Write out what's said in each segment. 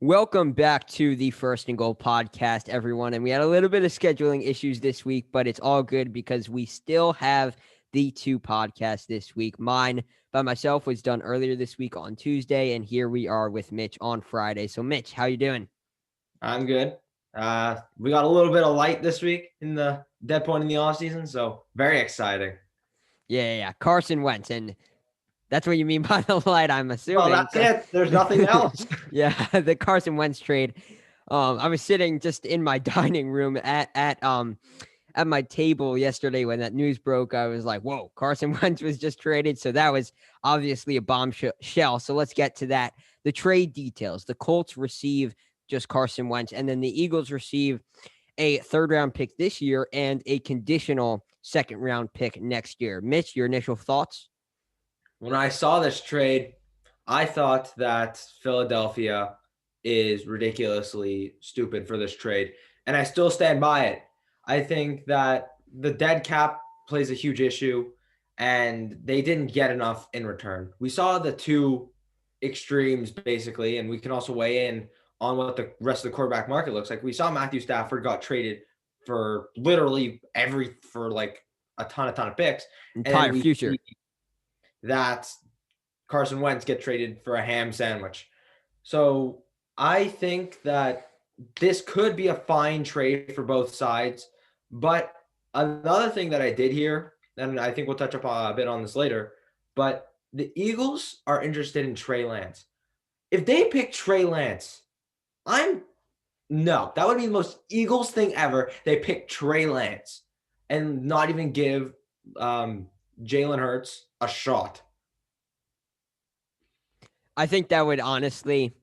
Welcome back to the First and Goal podcast, everyone. And we had a little bit of scheduling issues this week, but it's all good because we still have the two podcasts this week. Mine by myself was done earlier this week on Tuesday, and here we are with Mitch on Friday. So, Mitch, how you doing? I'm good. We got a little bit of light this week in the dead point in the offseason, so very exciting. Yeah. Carson Wentz. And that's what you mean by the light, I'm Well, assuming. that's it. There's nothing else. Yeah, the Carson Wentz trade. I was sitting just in my dining room at my table yesterday when that news broke. I was like, whoa, Carson Wentz was just traded. So that was obviously a bombshell. So let's get to that. The trade details. The Colts receive just Carson Wentz, and then the Eagles receive a third-round pick this year and a conditional second-round pick next year. Mitch, your initial thoughts? When I saw this trade, I thought that Philadelphia is ridiculously stupid for this trade, and I still stand by it. I think that the dead cap plays a huge issue, and they didn't get enough in return. We saw the two extremes, basically, and we can also weigh in on what the rest of the quarterback market looks like. We saw Matthew Stafford got traded for literally for like a ton of picks. And then Entire we future. see that Carson Wentz get traded for a ham sandwich. So I think that this could be a fine trade for both sides. But another thing that I did hear, and I think we'll touch up a bit on this later, but the Eagles are interested in Trey Lance. If they pick Trey Lance, that would be the most Eagles thing ever. They pick Trey Lance and not even give Jalen Hurts a shot. I think that would honestly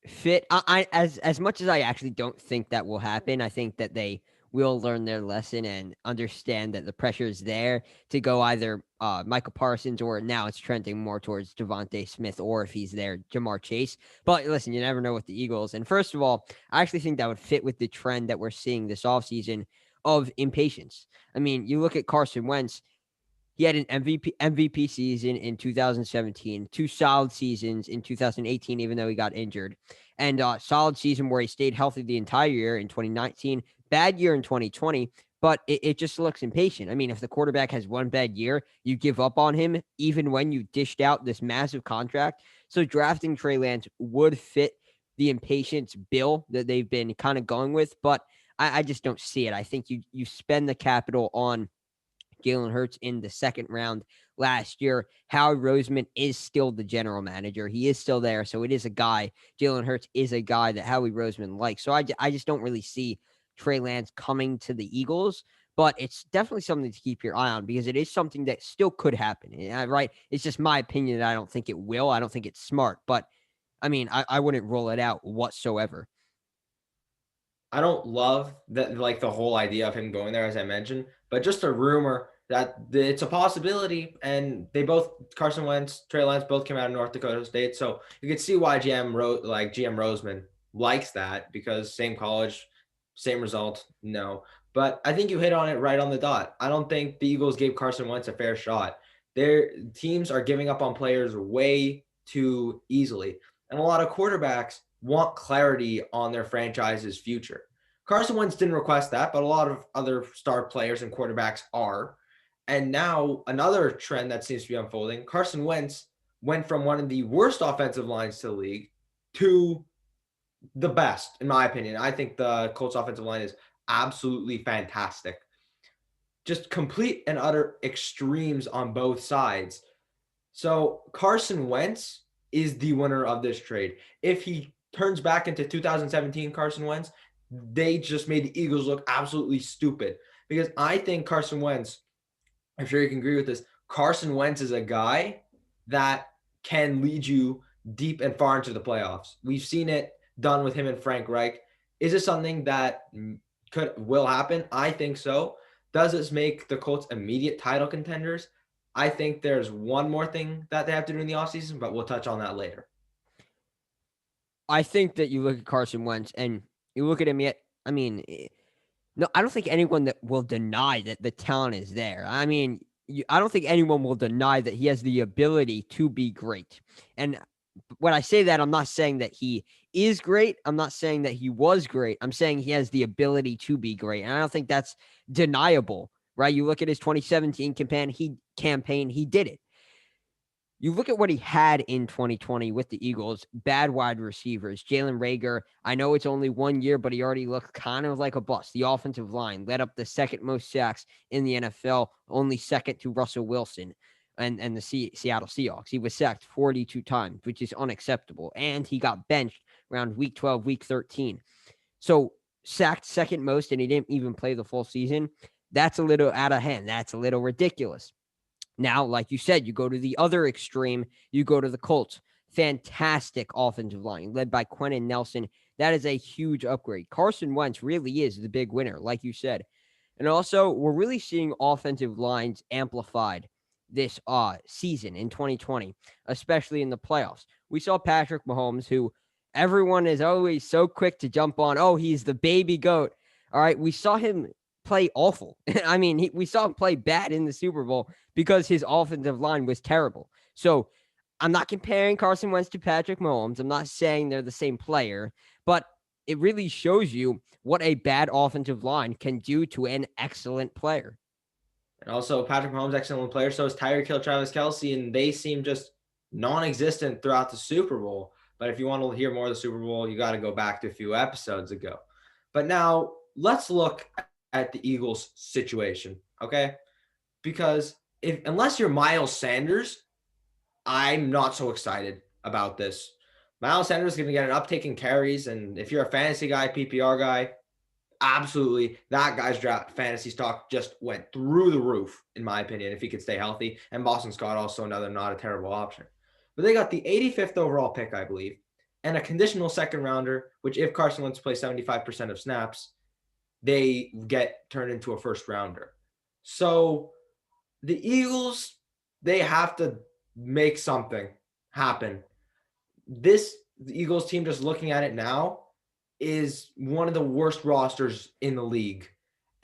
fit. As much as I actually don't think that will happen, I think that they will learn their lesson and understand that the pressure is there to go either Michael Parsons, or now it's trending more towards Devontae Smith, or if he's there, Jamar Chase. But listen, you never know with the Eagles. And first of all, I actually think that would fit with the trend that we're seeing this offseason of impatience. I mean, you look at Carson Wentz. He had an MVP season in 2017, two solid seasons in 2018, even though he got injured, and a solid season where he stayed healthy the entire year in 2019, bad year in 2020, but it just looks impatient. I mean, if the quarterback has one bad year, you give up on him, even when you dished out this massive contract. So drafting Trey Lance would fit the impatience bill that they've been kind of going with, but I just don't see it. I think you spend the capital on Jalen Hurts in the second round last year. Howie Roseman is still the general manager. He is still there. So it is a guy. Jalen Hurts is a guy that Howie Roseman likes. So I just don't really see Trey Lance coming to the Eagles, but it's definitely something to keep your eye on because it is something that still could happen. Right? It's just my opinion that I don't think it will. I don't think it's smart, but I mean, I wouldn't rule it out whatsoever. I don't love that, like the whole idea of him going there, as I mentioned, but just a rumor that it's a possibility. And they both, Carson Wentz, Trey Lance, both came out of North Dakota State, so you could see why GM Roseman likes that, because same college, same result. No, but I think you hit on it right on the dot. I don't think the Eagles gave Carson Wentz a fair shot. Their teams are giving up on players way too easily, and a lot of quarterbacks want clarity on their franchise's future. Carson Wentz didn't request that, but a lot of other star players and quarterbacks are. And now another trend that seems to be unfolding, Carson Wentz went from one of the worst offensive lines to the league to the best, in my opinion. I think the Colts offensive line is absolutely fantastic. Just complete and utter extremes on both sides. So Carson Wentz is the winner of this trade. If he turns back into 2017 Carson Wentz, they just made the Eagles look absolutely stupid. Because I think Carson Wentz, I'm sure you can agree with this, Carson Wentz is a guy that can lead you deep and far into the playoffs. We've seen it done with him and Frank Reich. Is it something that will happen? I think so. Does this make the Colts immediate title contenders? I think there's one more thing that they have to do in the offseason, but we'll touch on that later. I think that you look at Carson Wentz and you look at him yet. I mean, no, I don't think anyone that will deny that the talent is there. I mean, I don't think anyone will deny that he has the ability to be great. And when I say that, I'm not saying that he is great. I'm not saying that he was great. I'm saying he has the ability to be great. And I don't think that's deniable, right? You look at his 2017 campaign, he did it. You look at what he had in 2020 with the Eagles, bad wide receivers. Jalen Rager, I know it's only 1 year, but he already looked kind of like a bust. The offensive line led up the second most sacks in the NFL, only second to Russell Wilson and the Seattle Seahawks. He was sacked 42 times, which is unacceptable. And he got benched around week 12, week 13. So sacked second most, and he didn't even play the full season. That's a little out of hand. That's a little ridiculous. Now, like you said, you go to the other extreme, you go to the Colts. Fantastic offensive line led by Quentin Nelson. That is a huge upgrade. Carson Wentz really is the big winner, like you said. And also, we're really seeing offensive lines amplified this season in 2020, especially in the playoffs. We saw Patrick Mahomes, who everyone is always so quick to jump on. Oh, he's the baby goat. All right. We saw him play awful. I mean, we saw him play bad in the Super Bowl because his offensive line was terrible. So I'm not comparing Carson Wentz to Patrick Mahomes. I'm not saying they're the same player, but it really shows you what a bad offensive line can do to an excellent player. And also, Patrick Mahomes, excellent player. So is Tyreek Hill, Travis Kelce, and they seem just non-existent throughout the Super Bowl. But if you want to hear more of the Super Bowl, you got to go back to a few episodes ago. But now let's look at the Eagles' situation, okay? Because unless you're Miles Sanders, I'm not so excited about this. Miles Sanders is going to get an uptick in carries, and if you're a fantasy guy, PPR guy, absolutely, that guy's draft fantasy stock just went through the roof, in my opinion, if he could stay healthy. And Boston Scott, also another not a terrible option. But they got the 85th overall pick, I believe, and a conditional second rounder, which if Carson Wentz plays 75% of snaps, they get turned into a first rounder. So the Eagles, they have to make something happen. The Eagles team, just looking at it now, is one of the worst rosters in the league.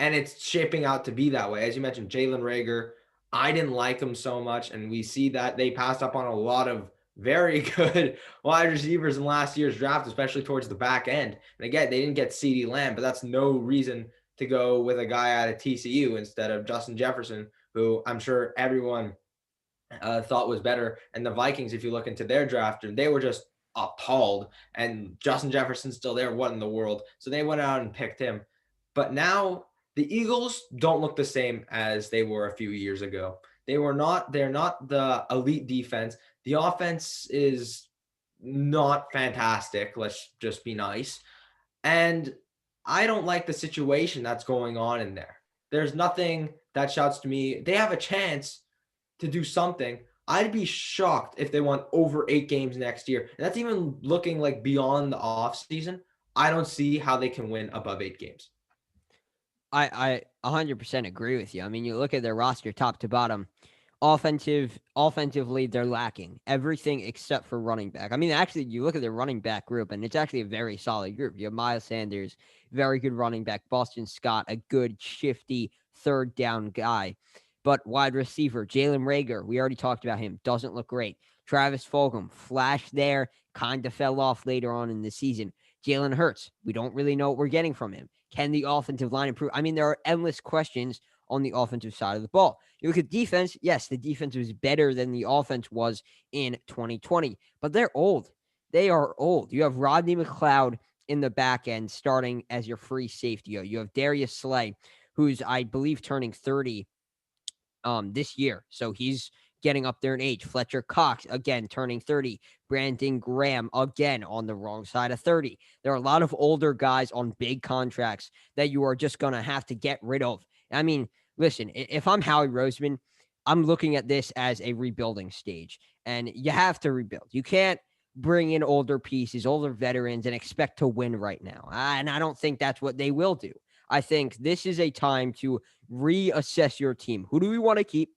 And it's shaping out to be that way. As you mentioned, Jalen Rager, I didn't like him so much. And we see that they passed up on a lot of very good wide receivers in last year's draft, especially towards the back end. And again, they didn't get CeeDee Lamb, but that's no reason to go with a guy out of TCU instead of Justin Jefferson, who I'm sure everyone thought was better. And the Vikings, if you look into their draft, they were just appalled. And Justin Jefferson's still there. What in the world? So they went out and picked him. But now the Eagles don't look the same as they were a few years ago. They're not the elite defense. The offense is not fantastic. Let's just be nice. And I don't like the situation that's going on in there. There's nothing that shouts to me, they have a chance to do something. I'd be shocked if they won over 8 games next year. And that's even looking like beyond the offseason. I don't see how they can win above 8 games. I 100% agree with you. I mean, you look at their roster top to bottom. Offensively, they're lacking everything except for running back. I mean, actually, you look at their running back group, and it's actually a very solid group. You have Miles Sanders, very good running back. Boston Scott, a good, shifty third down guy. But wide receiver, Jalen Rager, we already talked about him, doesn't look great. Travis Fulgham, flash there, kind of fell off later on in the season. Jalen Hurts, we don't really know what we're getting from him. Can the offensive line improve? I mean, there are endless questions on the offensive side of the ball. You look at defense, yes, the defense was better than the offense was in 2020, but they're old. They are old. You have Rodney McLeod in the back end starting as your free safety. You have Darius Slay, who's, I believe, turning 30 this year. So he's getting up there in age. Fletcher Cox, again, turning 30. Brandon Graham, again, on the wrong side of 30. There are a lot of older guys on big contracts that you are just going to have to get rid of. I mean, listen, if I'm Howie Roseman, I'm looking at this as a rebuilding stage, and you have to rebuild. You can't bring in older pieces, older veterans, and expect to win right now. And I don't think that's what they will do. I think this is a time to reassess your team. Who do we want to keep?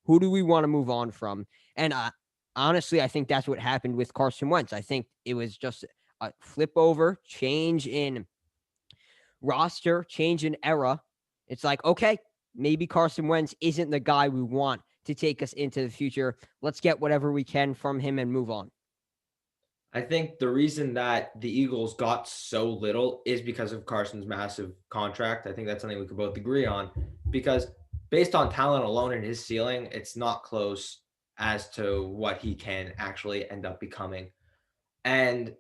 Who do we want to move on from? And honestly, I think that's what happened with Carson Wentz. I think it was just a flip over, change in roster, change in era. It's like, okay, maybe Carson Wentz isn't the guy we want to take us into the future. Let's get whatever we can from him and move on. I think the reason that the Eagles got so little is because of Carson's massive contract. I think that's something we could both agree on because based on talent alone and his ceiling, it's not close as to what he can actually end up becoming. And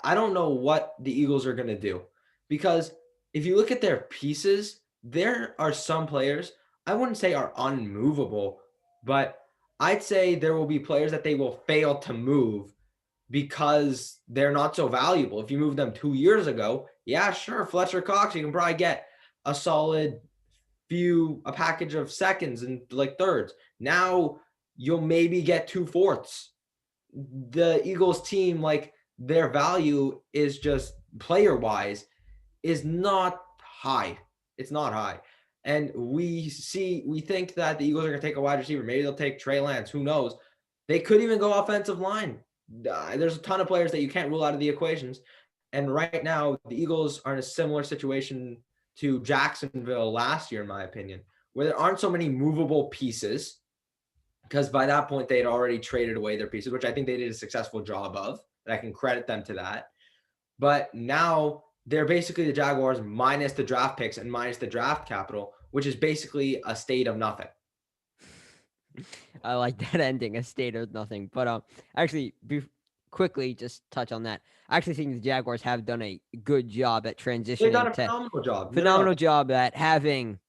I don't know what the Eagles are going to do because if you look at their pieces, there are some players I wouldn't say are unmovable, but I'd say there will be players that they will fail to move because they're not so valuable. If you move them 2 years ago, yeah, sure, Fletcher Cox, you can probably get a solid a package of seconds and like thirds. Now you'll maybe get 2/4. The Eagles team, like their value is just player wise, is not high. It's not high. And we think that the Eagles are going to take a wide receiver. Maybe they'll take Trey Lance. Who knows? They could even go offensive line. There's a ton of players that you can't rule out of the equations. And right now, the Eagles are in a similar situation to Jacksonville last year, in my opinion, where there aren't so many movable pieces because by that point they had already traded away their pieces, which I think they did a successful job of. And I can credit them to that. But now they're basically the Jaguars minus the draft picks and minus the draft capital, which is basically a state of nothing. I like that ending, a state of nothing. But actually, quickly just touch on that. I actually think the Jaguars have done a good job at They've done transitioning a to phenomenal job. phenomenal job at having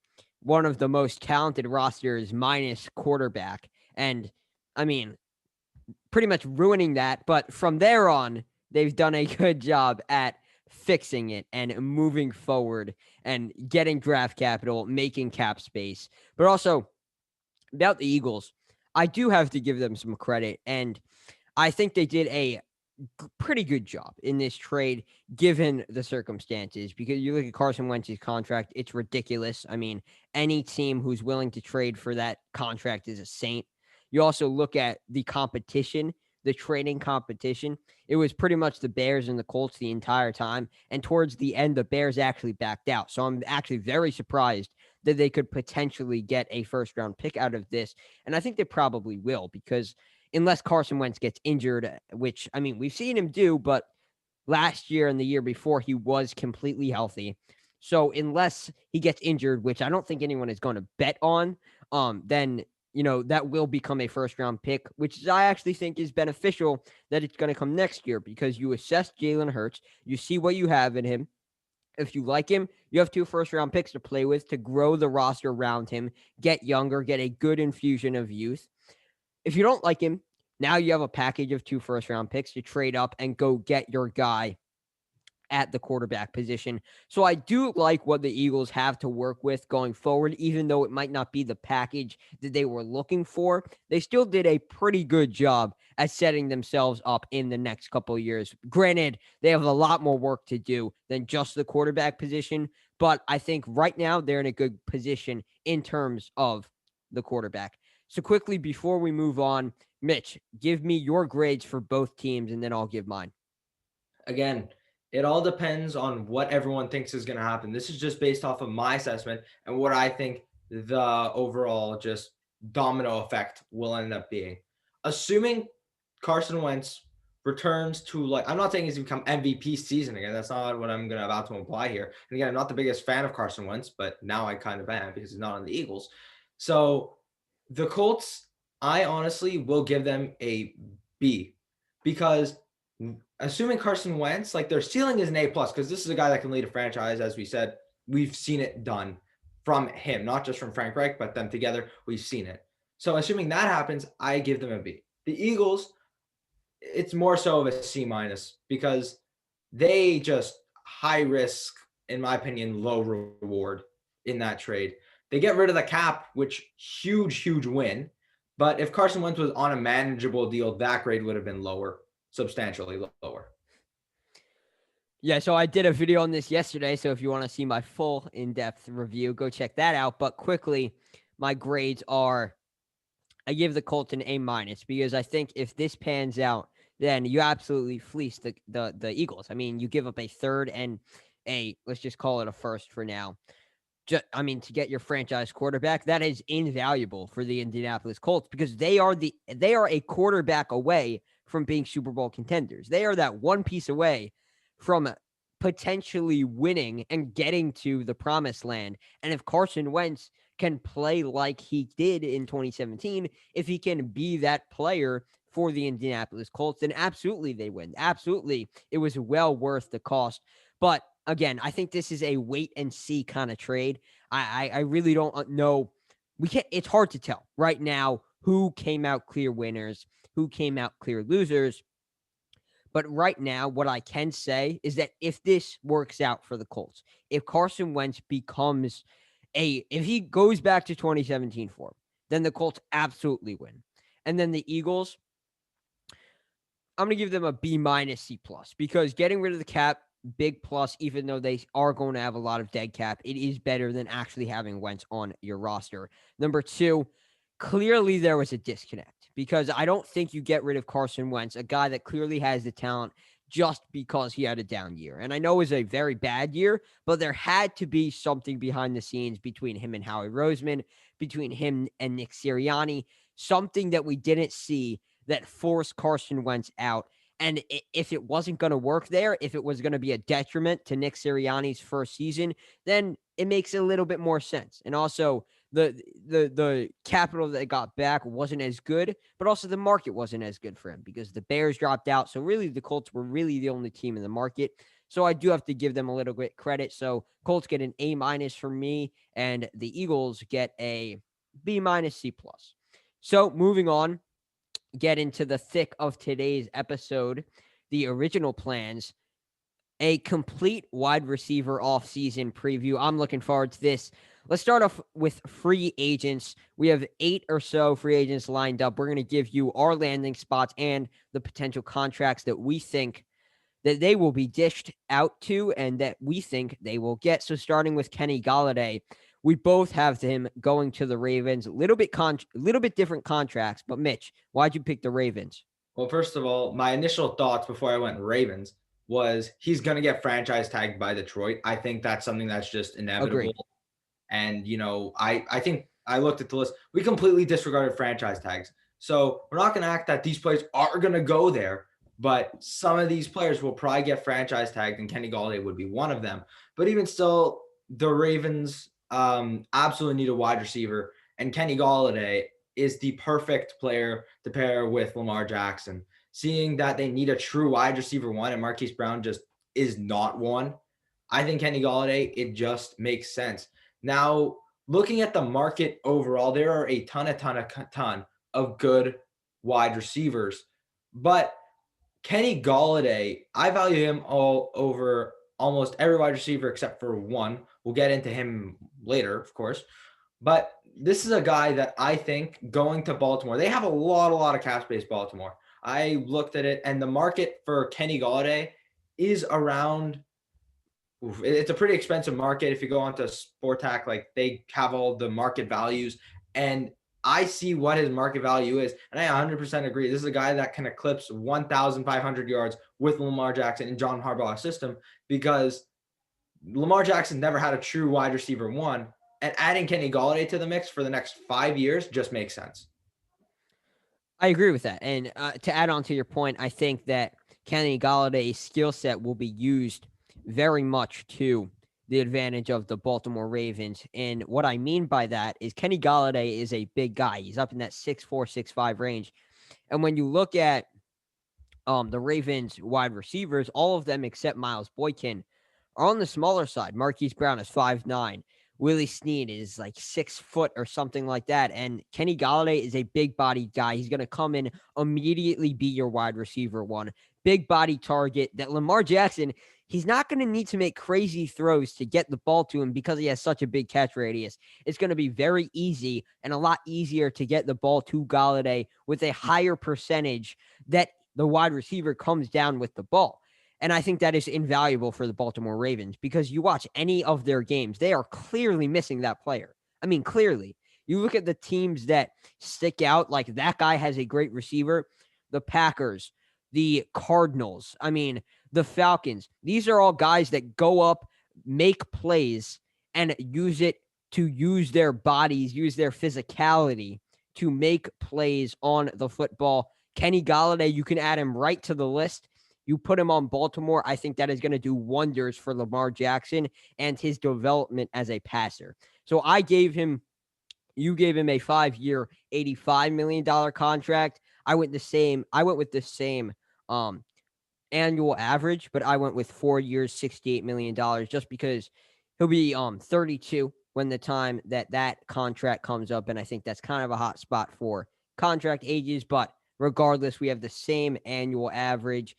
one of the most talented rosters minus quarterback. And I mean, pretty much ruining that. But from there on, they've done a good job at fixing it and moving forward and getting draft capital, making cap space. But also about the Eagles, I do have to give them some credit. And I think they did a pretty good job in this trade given the circumstances because you look at Carson Wentz's contract, it's ridiculous. I mean, any team who's willing to trade for that contract is a saint. You also look at the competition, the trading competition. It was pretty much the Bears and the Colts the entire time. And towards the end, the Bears actually backed out. So I'm actually very surprised that they could potentially get a first round pick out of this. And I think they probably will because unless Carson Wentz gets injured, which I mean, we've seen him do, but last year and the year before, he was completely healthy. So unless he gets injured, which I don't think anyone is going to bet on, then that will become a first round pick, which I actually think is beneficial that it's going to come next year because you assess Jalen Hurts, you see what you have in him. If you like him, you have 2 first round picks to play with to grow the roster around him, get younger, get a good infusion of youth. If you don't like him, now you have a package of 2 first round picks to trade up and go get your guy at the quarterback position. So I do like what the Eagles have to work with going forward, even though it might not be the package that they were looking for. They still did a pretty good job at setting themselves up in the next couple of years. Granted, they have a lot more work to do than just the quarterback position, but I think right now they're in a good position in terms of the quarterback. So quickly before we move on, Mitch, give me your grades for both teams and then I'll give mine. Again, it all depends on what everyone thinks is going to happen. This is just based off of my assessment and what I think the overall just domino effect will end up being. Assuming Carson Wentz returns to, like, I'm not saying he's become MVP season again. That's not what I'm about to imply here. And again, I'm not the biggest fan of Carson Wentz, but now I kind of am because he's not on the Eagles. So the Colts, I honestly will give them a B because assuming Carson Wentz, like their ceiling is an A plus because this is a guy that can lead a franchise. As we said, we've seen it done from him, not just from Frank Reich, but them together. We've seen it. So assuming that happens, I give them a B. The Eagles, it's more so of a C minus because they just high risk, in my opinion, low reward in that trade. They get rid of the cap, which huge win. But if Carson Wentz was on a manageable deal, that grade would have been lower, substantially lower. Yeah, so I did a video on this yesterday. So if you want to see my full in-depth review, go check that out. But quickly, my grades are I give the Colts an A minus because I think if this pans out, then you absolutely fleece the Eagles. I mean, you give up a third and let's just call it a first for now. To get your franchise quarterback, that is invaluable for the Indianapolis Colts because they are a quarterback away from being Super Bowl contenders. They are that one piece away from potentially winning and getting to the promised land. And if Carson Wentz can play like he did in 2017, if he can be that player for the Indianapolis Colts, then absolutely they win. Absolutely, it was well worth the cost. But again, I think this is a wait and see kind of trade. I really don't know. We can't. It's hard to tell right now who came out clear winners, who came out clear losers. But right now, what I can say is that if this works out for the Colts, if Carson Wentz becomes if he goes back to 2017 form, then the Colts absolutely win. And then the Eagles, I'm going to give them a B minus C plus because getting rid of the cap, big plus, even though they are going to have a lot of dead cap, it is better than actually having Wentz on your roster. Number two, clearly there was a disconnect because I don't think you get rid of Carson Wentz, a guy that clearly has the talent just because he had a down year. And I know it was a very bad year, but there had to be something behind the scenes between him and Howie Roseman, between him and Nick Sirianni, something that we didn't see that forced Carson Wentz out. And if it wasn't going to work there, if it was going to be a detriment to Nick Sirianni's first season, then it makes a little bit more sense. And also, the capital that they got back wasn't as good, but also the market wasn't as good for him because the Bears dropped out. So really, the Colts were really the only team in the market. So I do have to give them a little bit credit. So Colts get an A minus from me, and the Eagles get a B minus C plus. So moving on, get into the thick of today's episode, the original plans, a complete wide receiver offseason preview. I'm looking forward to this. Let's start off with free agents. We have 8 or so free agents lined up. We're going to give you our landing spots and the potential contracts that we think that they will be dished out to and that we think they will get. So starting with Kenny Golladay, we both have him going to the Ravens. A little bit different contracts, but Mitch, why'd you pick the Ravens? Well, first of all, my initial thoughts before I went Ravens was he's going to get franchise tagged by Detroit. I think that's something that's just inevitable. Agreed. And, I think I looked at the list. We completely disregarded franchise tags. So we're not going to act that these players are going to go there, but some of these players will probably get franchise tagged, and Kenny Golladay would be one of them. But even still, the Ravens absolutely need a wide receiver, and Kenny Golladay is the perfect player to pair with Lamar Jackson. Seeing that they need a true wide receiver one, and Marquise Brown just is not one, I think Kenny Golladay, it just makes sense. Now, looking at the market overall, there are a ton of good wide receivers, but Kenny Golladay, I value him all over almost every wide receiver except for one. We'll get into him later, of course. But this is a guy that I think going to Baltimore, they have a lot of cap space, Baltimore. I looked at it, and the market for Kenny Golladay is around it's a pretty expensive market. If you go onto Sportac, like they have all the market values, and I see what his market value is, and I 100% agree. This is a guy that can eclipse 1,500 yards with Lamar Jackson in John Harbaugh's system because Lamar Jackson never had a true wide receiver one, and adding Kenny Golladay to the mix for the next 5 years just makes sense. I agree with that. And to add on to your point, I think that Kenny Galladay's skill set will be used very much to the advantage of the Baltimore Ravens. And what I mean by that is Kenny Golladay is a big guy. He's up in that 6'4", 6'5" range. And when you look at the Ravens wide receivers, all of them except Miles Boykin are on the smaller side. Marquise Brown is 5'9". Willie Snead is like 6 foot or something like that. And Kenny Golladay is a big body guy. He's going to come in, immediately be your wide receiver one. Big body target that Lamar Jackson, he's not going to need to make crazy throws to get the ball to him because he has such a big catch radius. It's going to be very easy and a lot easier to get the ball to Golladay with a higher percentage that the wide receiver comes down with the ball. And I think that is invaluable for the Baltimore Ravens because you watch any of their games, they are clearly missing that player. I mean, clearly. You look at the teams that stick out, like that guy has a great receiver, the Packers, the Cardinals, the Falcons. These are all guys that go up, make plays, and use it to use their bodies, use their physicality to make plays on the football. Kenny Galladay, you can add him right to the list. You put him on Baltimore, I think that is going to do wonders for Lamar Jackson and his development as a passer. So you gave him a 5-year, $85 million contract. I went with the same um annual average, but I went with 4 years, $68 million, just because he'll be 32 when the time that contract comes up, and I think that's kind of a hot spot for contract ages. But regardless, we have the same annual average.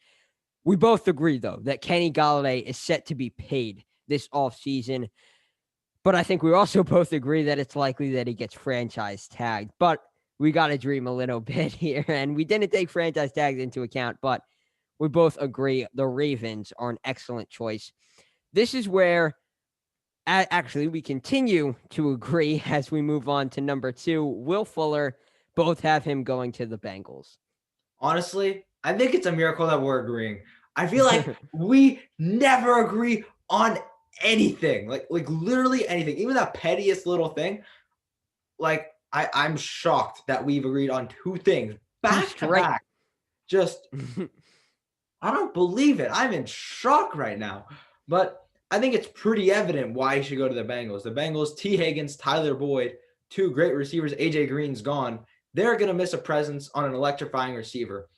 We both agree, though, that Kenny Galladay is set to be paid this offseason. But I think we also both agree that it's likely that he gets franchise tagged. But we got to dream a little bit here. And we didn't take franchise tags into account, but we both agree the Ravens are an excellent choice. This is where actually we continue to agree as we move on to number 2. Will Fuller, both have him going to the Bengals. Honestly, I think it's a miracle that we're agreeing. I feel like we never agree on anything, like literally anything, even the pettiest little thing. Like I'm shocked that we've agreed on 2 things back to back. Just I don't believe it. I'm in shock right now. But I think it's pretty evident why he should go to the Bengals. The Bengals, T. Higgins, Tyler Boyd, 2 great receivers. AJ Green's gone. They're going to miss a presence on an electrifying receiver.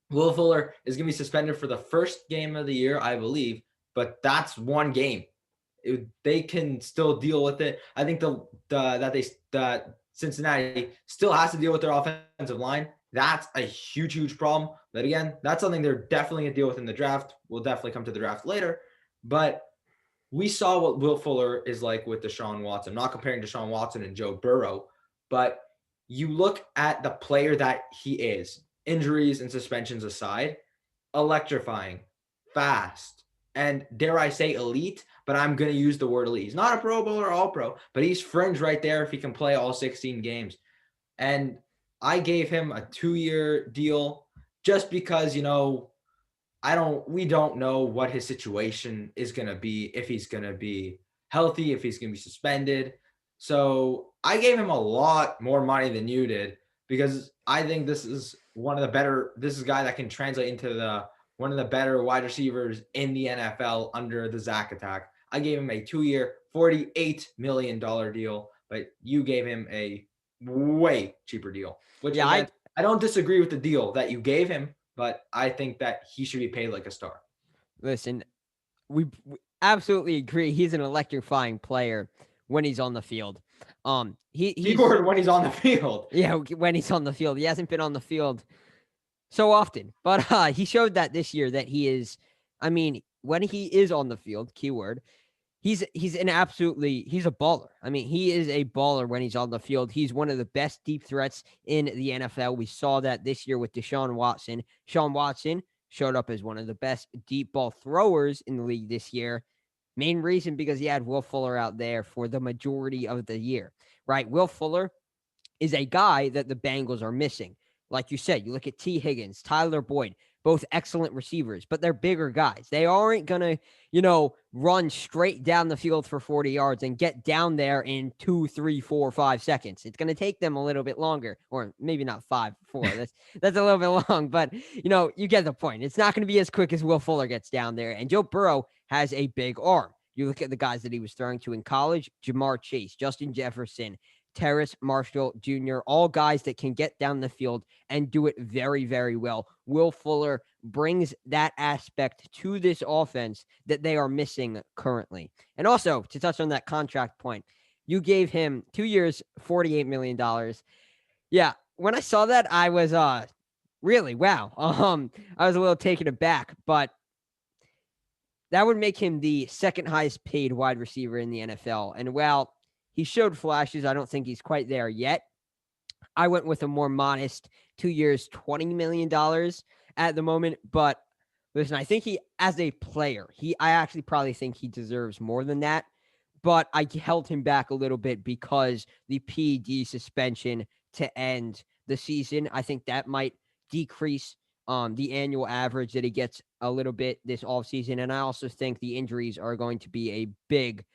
Will Fuller is going to be suspended for the first game of the year, I believe, but that's 1 game. They can still deal with it. I think that Cincinnati still has to deal with their offensive line. That's a huge, huge problem. But again, that's something they're definitely going to deal with in the draft. We'll definitely come to the draft later. But we saw what Will Fuller is like with Deshaun Watson. I'm not comparing Deshaun Watson and Joe Burrow, but you look at the player that he is, injuries and suspensions aside, electrifying, fast, and dare I say elite, but I'm going to use the word elite. He's not a Pro Bowler or All-Pro, but he's fringe right there if he can play all 16 games. And I gave him a 2-year deal just because, we don't know what his situation is going to be, if he's going to be healthy, if he's going to be suspended. So I gave him a lot more money than you did because I think this is a guy that can translate into one of the better wide receivers in the NFL under the Zach attack. I gave him a 2-year, $48 million deal, but you gave him a way cheaper deal, which again, I don't disagree with the deal that you gave him, but I think that he should be paid like a star. Listen, we absolutely agree. He's an electrifying player when he's on the field. Keyword when he's on the field. Yeah, when he's on the field. He hasn't been on the field so often, but he showed that this year that he is, when he is on the field, keyword, he's a baller. He is a baller when he's on the field. He's one of the best deep threats in the NFL. We saw that this year with Deshaun Watson. Sean Watson showed up as one of the best deep ball throwers in the league this year. Main reason because he had Will Fuller out there for the majority of the year, right? Will Fuller is a guy that the Bengals are missing. Like you said, you look at T. Higgins, Tyler Boyd, both excellent receivers, but they're bigger guys. They aren't going to, run straight down the field for 40 yards and get down there in 2, 3, 4, 5 seconds. It's going to take them a little bit longer, or maybe not 5, 4. That's a little bit long, but, you get the point. It's not going to be as quick as Will Fuller gets down there. And Joe Burrow has a big arm. You look at the guys that he was throwing to in college, Jamar Chase, Justin Jefferson, Terrace Marshall Jr., all guys that can get down the field and do it very, very well. Will Fuller brings that aspect to this offense that they are missing currently. And also, to touch on that contract point, you gave him 2 years, $48 million. Yeah, when I saw that, I was really, wow. I was a little taken aback, but that would make him the second highest paid wide receiver in the NFL. And while he showed flashes, I don't think he's quite there yet. I went with a more modest 2 years, $20 million at the moment. But listen, I think as a player, I actually probably think he deserves more than that. But I held him back a little bit because the PD suspension to end the season, I think that might decrease the annual average that he gets a little bit this offseason. And I also think the injuries are going to be a big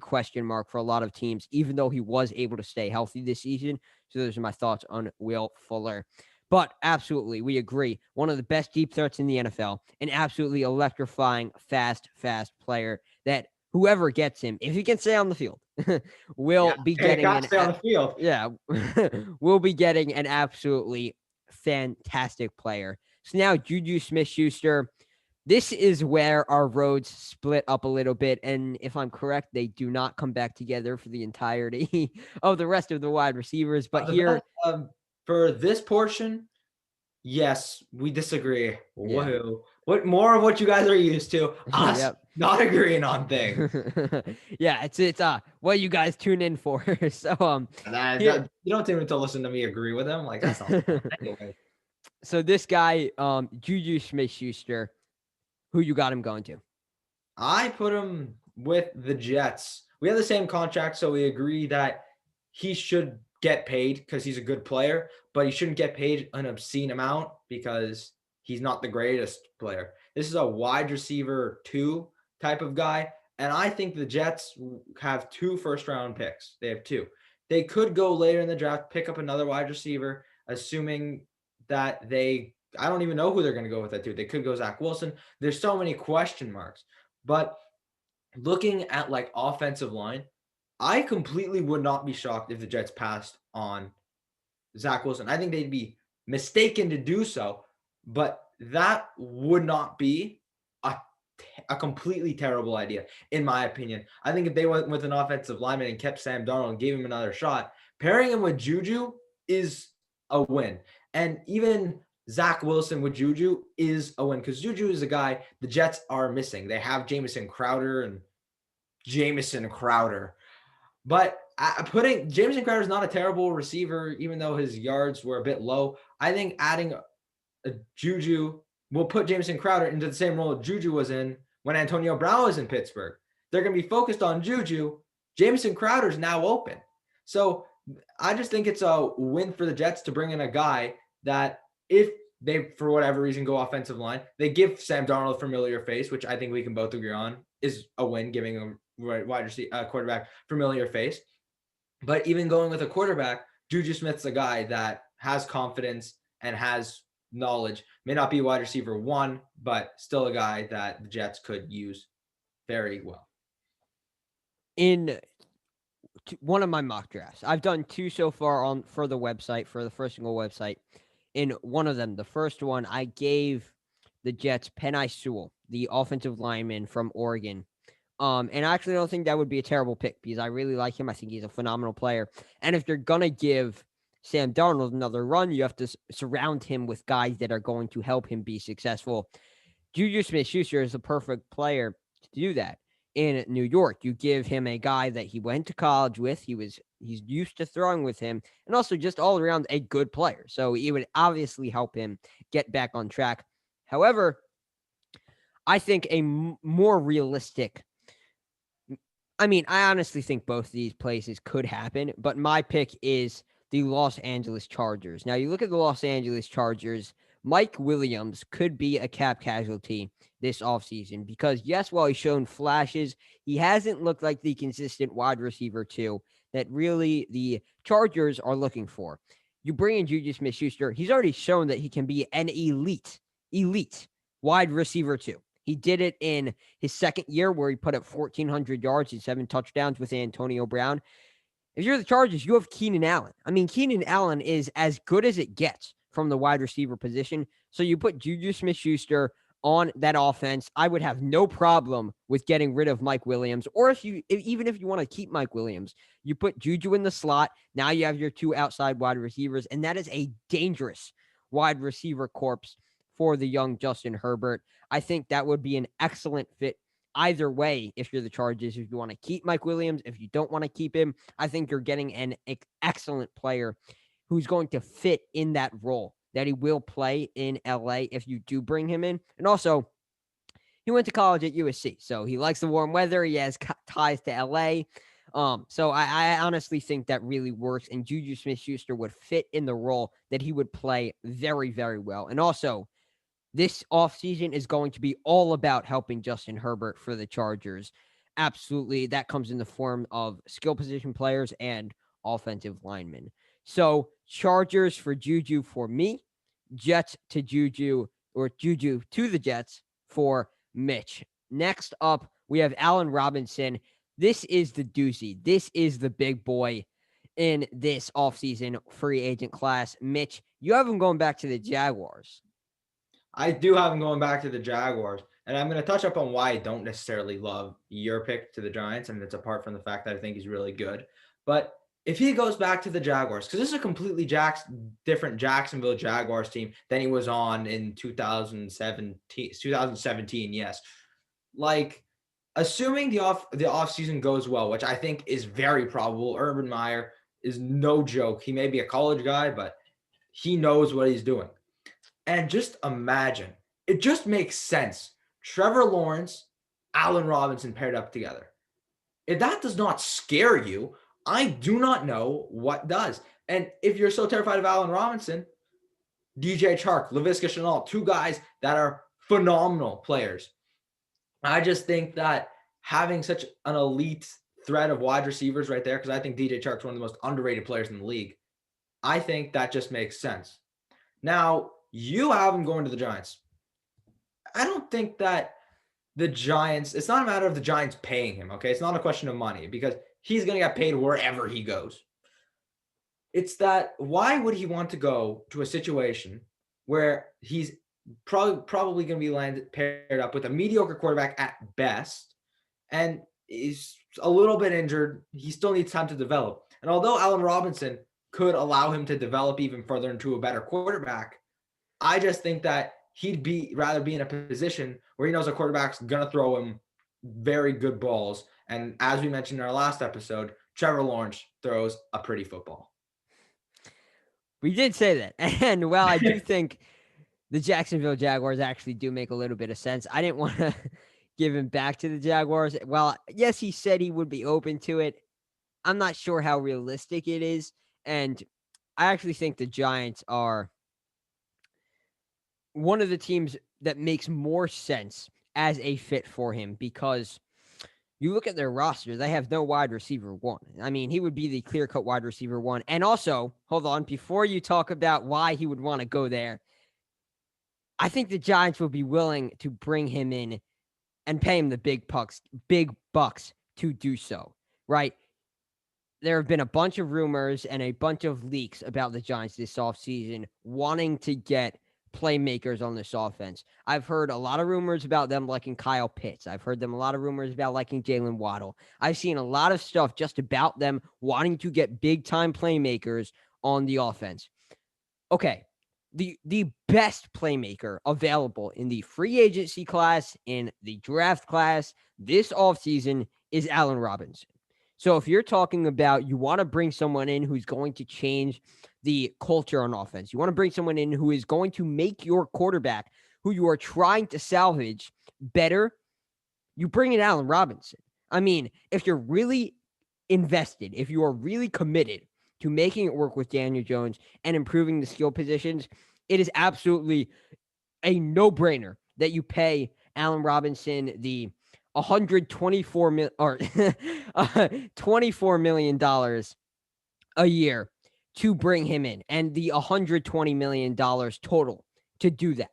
question mark for a lot of teams, even though he was able to stay healthy this season. So those are my thoughts on Will Fuller. But absolutely, we agree. One of the best deep threats in the NFL, an absolutely electrifying, fast player that whoever gets him, if he can stay on the field, Yeah, will be hey, getting got to stay on the field. yeah, will be getting an absolutely fantastic player. So now Juju Smith-Schuster, this is where our roads split up a little bit. And if I'm correct, they do not come back together for the entirety of the rest of the wide receivers. But The here, best for this portion, yes, we disagree. yeah. Woohoo! What more of what you guys are used to? Us Yep. not agreeing on things. Yeah, it's what you guys tune in for. So here You don't even to listen to me agree with him. Like that's not fun. Anyway. so this guy, Juju Smith Schuster, who you got him going to? I put him with the Jets. We have the same contract, so we agree that he should get paid because he's a good player, but he shouldn't get paid an obscene amount because he's not the greatest player. This is a wide receiver 2 type of guy, and I think the Jets have 2 first-round picks. They have 2. They could go later in the draft, pick up another wide receiver, assuming that I don't even know who they're going to go with that dude. They could go Zach Wilson. There's so many question marks. But looking at like offensive line, I completely would not be shocked if the Jets passed on Zach Wilson. I think they'd be mistaken to do so, but that would not be a completely terrible idea, in my opinion. I think if they went with an offensive lineman and kept Sam Darnold and gave him another shot, pairing him with Juju is a win. And even Zach Wilson with Juju is a win because Juju is a guy the Jets are missing. They have Jamison Crowder. But putting Jamison Crowder is not a terrible receiver, even though his yards were a bit low. I think adding a Juju will put Jamison Crowder into the same role Juju was in when Antonio Brown was in Pittsburgh. They're going to be focused on Juju. Jamison Crowder is now open. So I just think it's a win for the Jets to bring in a guy that if they, for whatever reason, go offensive line, they give Sam Darnold a familiar face, which I think we can both agree on is a win, giving him wide receiver quarterback familiar face. But even going with a quarterback, Juju Smith's a guy that has confidence and has knowledge. May not be wide receiver 1, but still a guy that the Jets could use very well. In one of my mock drafts, I've done 2 so far for the website, for the First and Goal website. In one of them, the first one, I gave the Jets Penei Sewell, the offensive lineman from Oregon. And I actually don't think that would be a terrible pick because I really like him. I think he's a phenomenal player. And if you're going to give Sam Darnold another run, you have to surround him with guys that are going to help him be successful. Juju Smith-Schuster is a perfect player to do that. In New York, you give him a guy that he went to college with. He's used to throwing with him, and also just all around a good player. So it would obviously help him get back on track. However, I think a more realistic. I mean, I honestly think both of these places could happen, but my pick is the Los Angeles Chargers. Now, you look at the Los Angeles Chargers, Mike Williams could be a cap casualty this offseason because, yes, while he's shown flashes, he hasn't looked like the consistent wide receiver 2 that really the Chargers are looking for. You bring in Juju Smith-Schuster, he's already shown that he can be an elite wide receiver 2. He did it in his second year where he put up 1,400 yards and 7 touchdowns with Antonio Brown. If you're the Chargers, you have Keenan Allen. I mean, Keenan Allen is as good as it gets from the wide receiver position. So you put Juju Smith-Schuster on that offense. I would have no problem with getting rid of Mike Williams. Or even if you want to keep Mike Williams, you put Juju in the slot. Now you have your 2 outside wide receivers, and that is a dangerous wide receiver corpse for the young Justin Herbert. I think that would be an excellent fit either way. If you're the Chargers, if you want to keep Mike Williams, if you don't want to keep him, I think you're getting an excellent player who's going to fit in that role that he will play in LA if you do bring him in. And also, he went to college at USC, so he likes the warm weather. He has ties to LA. So I honestly think that really works, and Juju Smith-Schuster would fit in the role that he would play very, very well. And also, this offseason is going to be all about helping Justin Herbert for the Chargers. Absolutely. That comes in the form of skill position players and offensive linemen. So Chargers for Juju for me. Jets to Juju, or Juju to the Jets for Mitch. Next up, we have Allen Robinson. This is the doozy. This is the big boy in this offseason free agent class. Mitch, you have him going back to the Jaguars. I do have him going back to the Jaguars. And I'm going to touch up on why I don't necessarily love your pick to the Giants. And it's apart from the fact that I think he's really good. But if he goes back to the Jaguars, because this is a completely different Jacksonville Jaguars team than he was on in 2017, yes. Like, assuming the offseason goes well, which I think is very probable, Urban Meyer is no joke. He may be a college guy, but he knows what he's doing. And just imagine, it just makes sense. Trevor Lawrence, Allen Robinson paired up together. If that does not scare you, I do not know what does. And if you're so terrified of Allen Robinson, DJ Chark, Laviska Shenault, two guys that are phenomenal players. I just think that having such an elite thread of wide receivers right there, because I think DJ Chark's one of the most underrated players in the league, I think that just makes sense. Now, you have him going to the Giants. I don't think that the Giants, it's not a matter of the Giants paying him, okay? It's not a question of money because he's going to get paid wherever he goes. It's that why would he want to go to a situation where he's probably going to be paired up with a mediocre quarterback at best, and he's a little bit injured. He still needs time to develop. And although Allen Robinson could allow him to develop even further into a better quarterback, I just think that he'd rather be in a position where he knows a quarterback's going to throw him very good balls. And as we mentioned in our last episode, Trevor Lawrence throws a pretty football. We did say that. And while I do think the Jacksonville Jaguars actually do make a little bit of sense, I didn't want to give him back to the Jaguars. Well, yes, he said he would be open to it. I'm not sure how realistic it is. And I actually think the Giants are one of the teams that makes more sense as a fit for him, because you look at their roster, they have no wide receiver one. I mean, he would be the clear-cut wide receiver one. And also, hold on, before you talk about why he would want to go there, I think the Giants will be willing to bring him in and pay him the big bucks to do so, right? There have been a bunch of rumors and a bunch of leaks about the Giants this offseason wanting to get playmakers on this offense. I've heard a lot of rumors about them liking Kyle Pitts. I've heard them a lot of rumors about liking Jalen Waddle. I've seen a lot of stuff just about them wanting to get big-time playmakers on the offense. Okay, the best playmaker available in the free agency class, in the draft class this offseason is Allen Robinson. So if you're talking about you want to bring someone in who's going to change the culture on offense, you want to bring someone in who is going to make your quarterback, who you are trying to salvage, better, you bring in Allen Robinson. I mean, if you're really invested, if you are really committed to making it work with Daniel Jones and improving the skill positions, it is absolutely a no-brainer that you pay Allen Robinson the $24 million a year to bring him in, and the $120 million total to do that,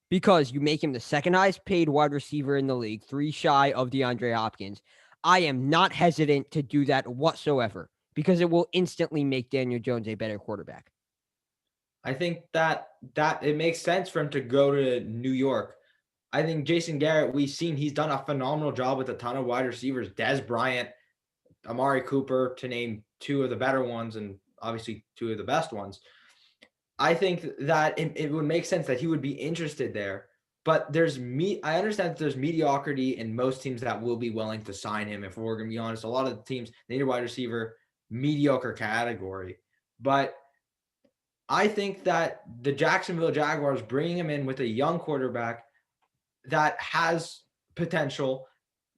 because you make him the second highest paid wide receiver in the league, 3 shy of DeAndre Hopkins. I am not hesitant to do that whatsoever, because it will instantly make Daniel Jones a better quarterback. I think that it makes sense for him to go to New York. I think Jason Garrett, we've seen he's done a phenomenal job with a ton of wide receivers. Dez Bryant, Amari Cooper, to name 2 of the better ones and obviously 2 of the best ones. I think that it would make sense that he would be interested there. But I understand that there's mediocrity in most teams that will be willing to sign him. If we're going to be honest, a lot of the teams, they need a wide receiver, mediocre category. But I think that the Jacksonville Jaguars bringing him in with a young quarterback that has potential,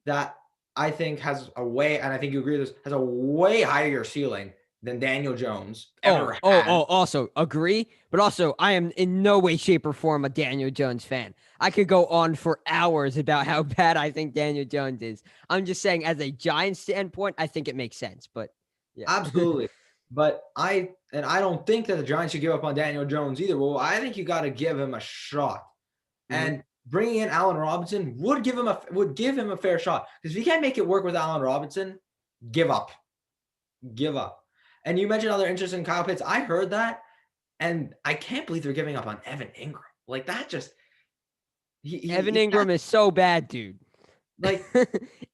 that I think has a way, and I think you agree with this, has a way higher ceiling than Daniel Jones ever had. Also agree, but also I am in no way, shape, or form a Daniel Jones fan. I could go on for hours about how bad I think Daniel Jones is. I'm just saying, as a Giants standpoint, I think it makes sense, but yeah. Absolutely. But I don't think that the Giants should give up on Daniel Jones either. Well, I think you got to give him a shot. And bringing in Allen Robinson would give him a fair shot. Because if you can't make it work with Allen Robinson, give up. Give up. And you mentioned other interest in Kyle Pitts. I heard that, and I can't believe they're giving up on Evan Ingram. Like that just Evan Ingram is so bad, dude. Like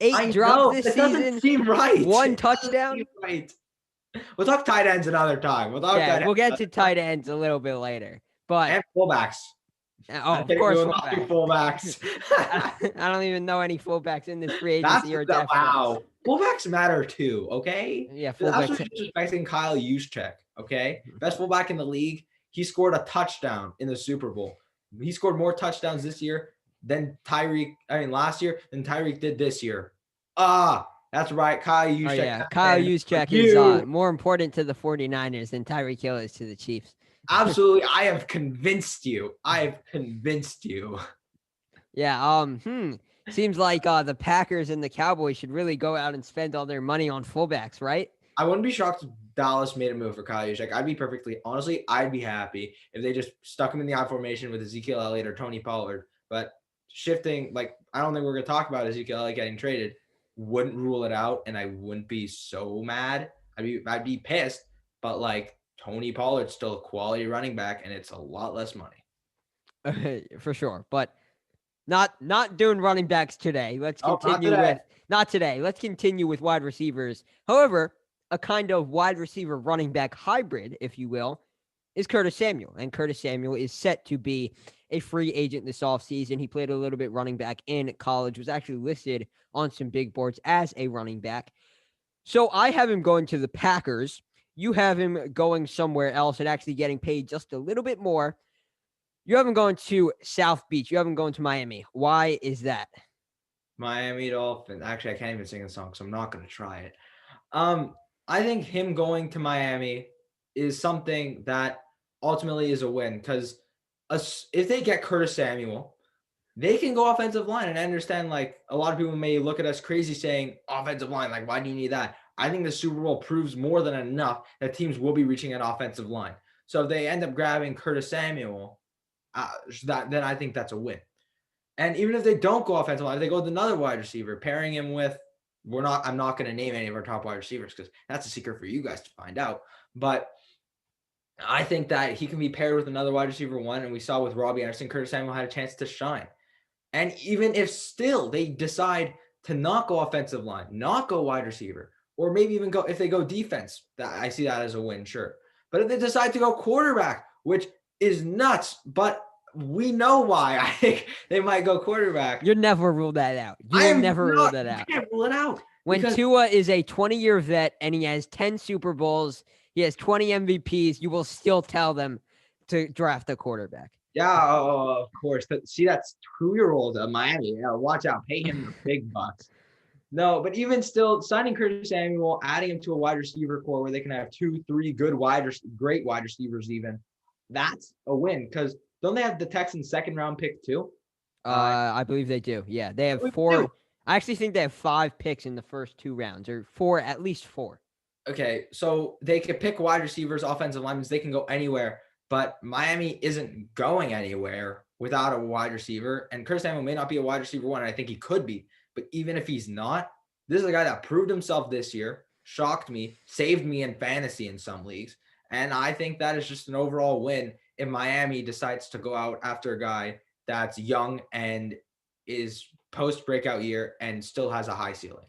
8 drops this season. Doesn't seem right. 1 touchdown. Right. We'll talk tight ends another time. We'll get to tight ends a little bit later. But and fullbacks. Of course, fullbacks. I don't even know any fullbacks in this free agency or draft. Wow. Fullbacks matter too, okay? Yeah, fullbacks. That's disrespecting Kyle Juszczyk, okay? Best fullback in the league. He scored a touchdown in the Super Bowl. He scored more touchdowns this year than last year than Tyreek did this year. That's right. Kyle Juszczyk. Oh, yeah. Kyle Juszczyk is more important to the 49ers than Tyreek Hill is to the Chiefs. Absolutely. I have convinced you. Yeah. Seems like the Packers and the Cowboys should really go out and spend all their money on fullbacks, right? I wouldn't be shocked if Dallas made a move for Kyle Juszczyk. I'd be happy if they just stuck him in the I formation with Ezekiel Elliott or Tony Pollard. But shifting, I don't think we're going to talk about Ezekiel Elliott getting traded. Wouldn't rule it out, and I wouldn't be so mad. I'd be pissed, but Tony Pollard's still a quality running back, and it's a lot less money. For sure, but not doing running backs today. Let's continue not today. Let's continue with wide receivers. However, a kind of wide receiver running back hybrid, if you will, is Curtis Samuel, and Curtis Samuel is set to be a free agent this offseason. He played a little bit running back in college, was actually listed on some big boards as a running back. So I have him going to the Packers. You have him going somewhere else and actually getting paid just a little bit more. You have him going to South Beach. You have him going to Miami. Why is that? Miami Dolphins. Actually, I can't even sing a song, so I'm not going to try it. I think him going to Miami is something that ultimately is a win, because if they get Curtis Samuel, they can go offensive line. And I understand, a lot of people may look at us crazy saying offensive line, why do you need that? I think the Super Bowl proves more than enough that teams will be reaching an offensive line. So if they end up grabbing Curtis Samuel, then I think that's a win. And even if they don't go offensive line, if they go with another wide receiver, pairing him with, I'm not going to name any of our top wide receivers because that's a secret for you guys to find out. But I think that he can be paired with another wide receiver one. And we saw with Robbie Anderson, Curtis Samuel had a chance to shine. And even if still they decide to not go offensive line, not go wide receiver, or maybe even if they go defense, I see that as a win, sure. But if they decide to go quarterback, which is nuts, but we know why. I think they might go quarterback. You'll never rule that out. You'll never rule that out. You can't rule it out. When Tua is a 20-year vet and he has 10 Super Bowls, he has 20 MVPs, you will still tell them to draft a quarterback. Yeah, of course. See, that's 2-year-old Miami. Yeah, watch out. Pay him the big bucks. No, but even still, signing Curtis Samuel, adding him to a wide receiver core where they can have 2-3 great wide receivers even, that's a win. Because don't they have the Texans' second-round pick too? I believe they do. Yeah, they have 4. I actually think they have 5 picks in the first 2 rounds, or 4, at least 4. Okay, so they could pick wide receivers, offensive linemen. They can go anywhere. But Miami isn't going anywhere without a wide receiver. And Curtis Samuel may not be a wide receiver one. I think he could be. But even if he's not, this is a guy that proved himself this year, shocked me, saved me in fantasy in some leagues. And I think that is just an overall win if Miami decides to go out after a guy that's young and is post-breakout year and still has a high ceiling.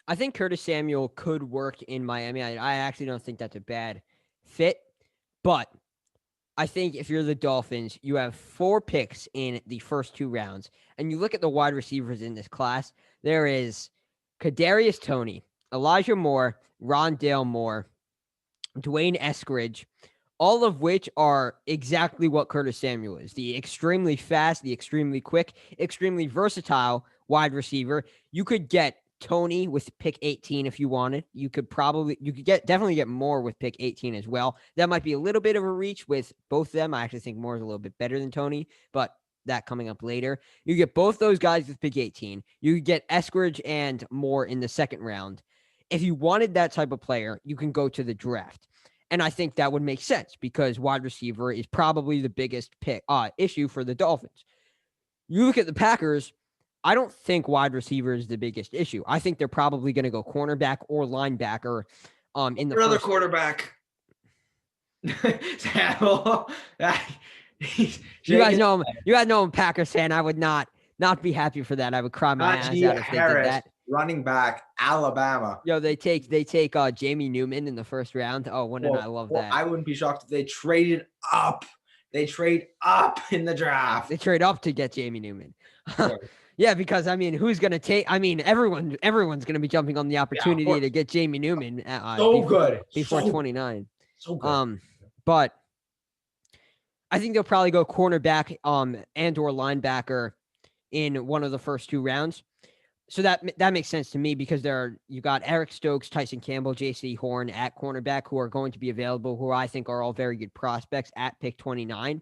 I think Curtis Samuel could work in Miami. I actually don't think that's a bad fit. But I think if you're the Dolphins, you have 4 picks in the first 2 rounds, and you look at the wide receivers in this class, there is Kadarius Toney, Elijah Moore, Rondale Moore, Dwayne Eskridge, all of which are exactly what Curtis Samuel is. The extremely fast, the extremely quick, extremely versatile wide receiver. You could get Tony with pick 18 if you wanted. You could definitely get more with pick 18 as well. That might be a little bit of a reach with both of them. I actually think Moore is a little bit better than Tony, but that coming up later. You get both those guys with pick 18. You get Eskridge and Moore in the second round. If you wanted that type of player, you can go to the draft. And I think that would make sense because wide receiver is probably the biggest issue for the Dolphins. You look at the Packers, I don't think wide receiver is the biggest issue. I think they're probably going to go cornerback or linebacker in the Another first. quarterback. You guys know I'm a Packers fan. I would not be happy for that. I would cry my ass out if they did that. Running back, Alabama. Yo, they take Jamie Newman in the first round. Oh, wouldn't I love that? I wouldn't be shocked if they traded up. They trade up in the draft. They trade up to get Jamie Newman. Yeah, because I mean, who's gonna take? I mean, everyone's gonna be jumping on the opportunity to get Jamie Newman. Before 29. So good. But I think they'll probably go cornerback and or linebacker in one of the first 2 rounds. So that makes sense to me because you got Eric Stokes, Tyson Campbell, J.C. Horn at cornerback who are going to be available, who I think are all very good prospects at pick 29.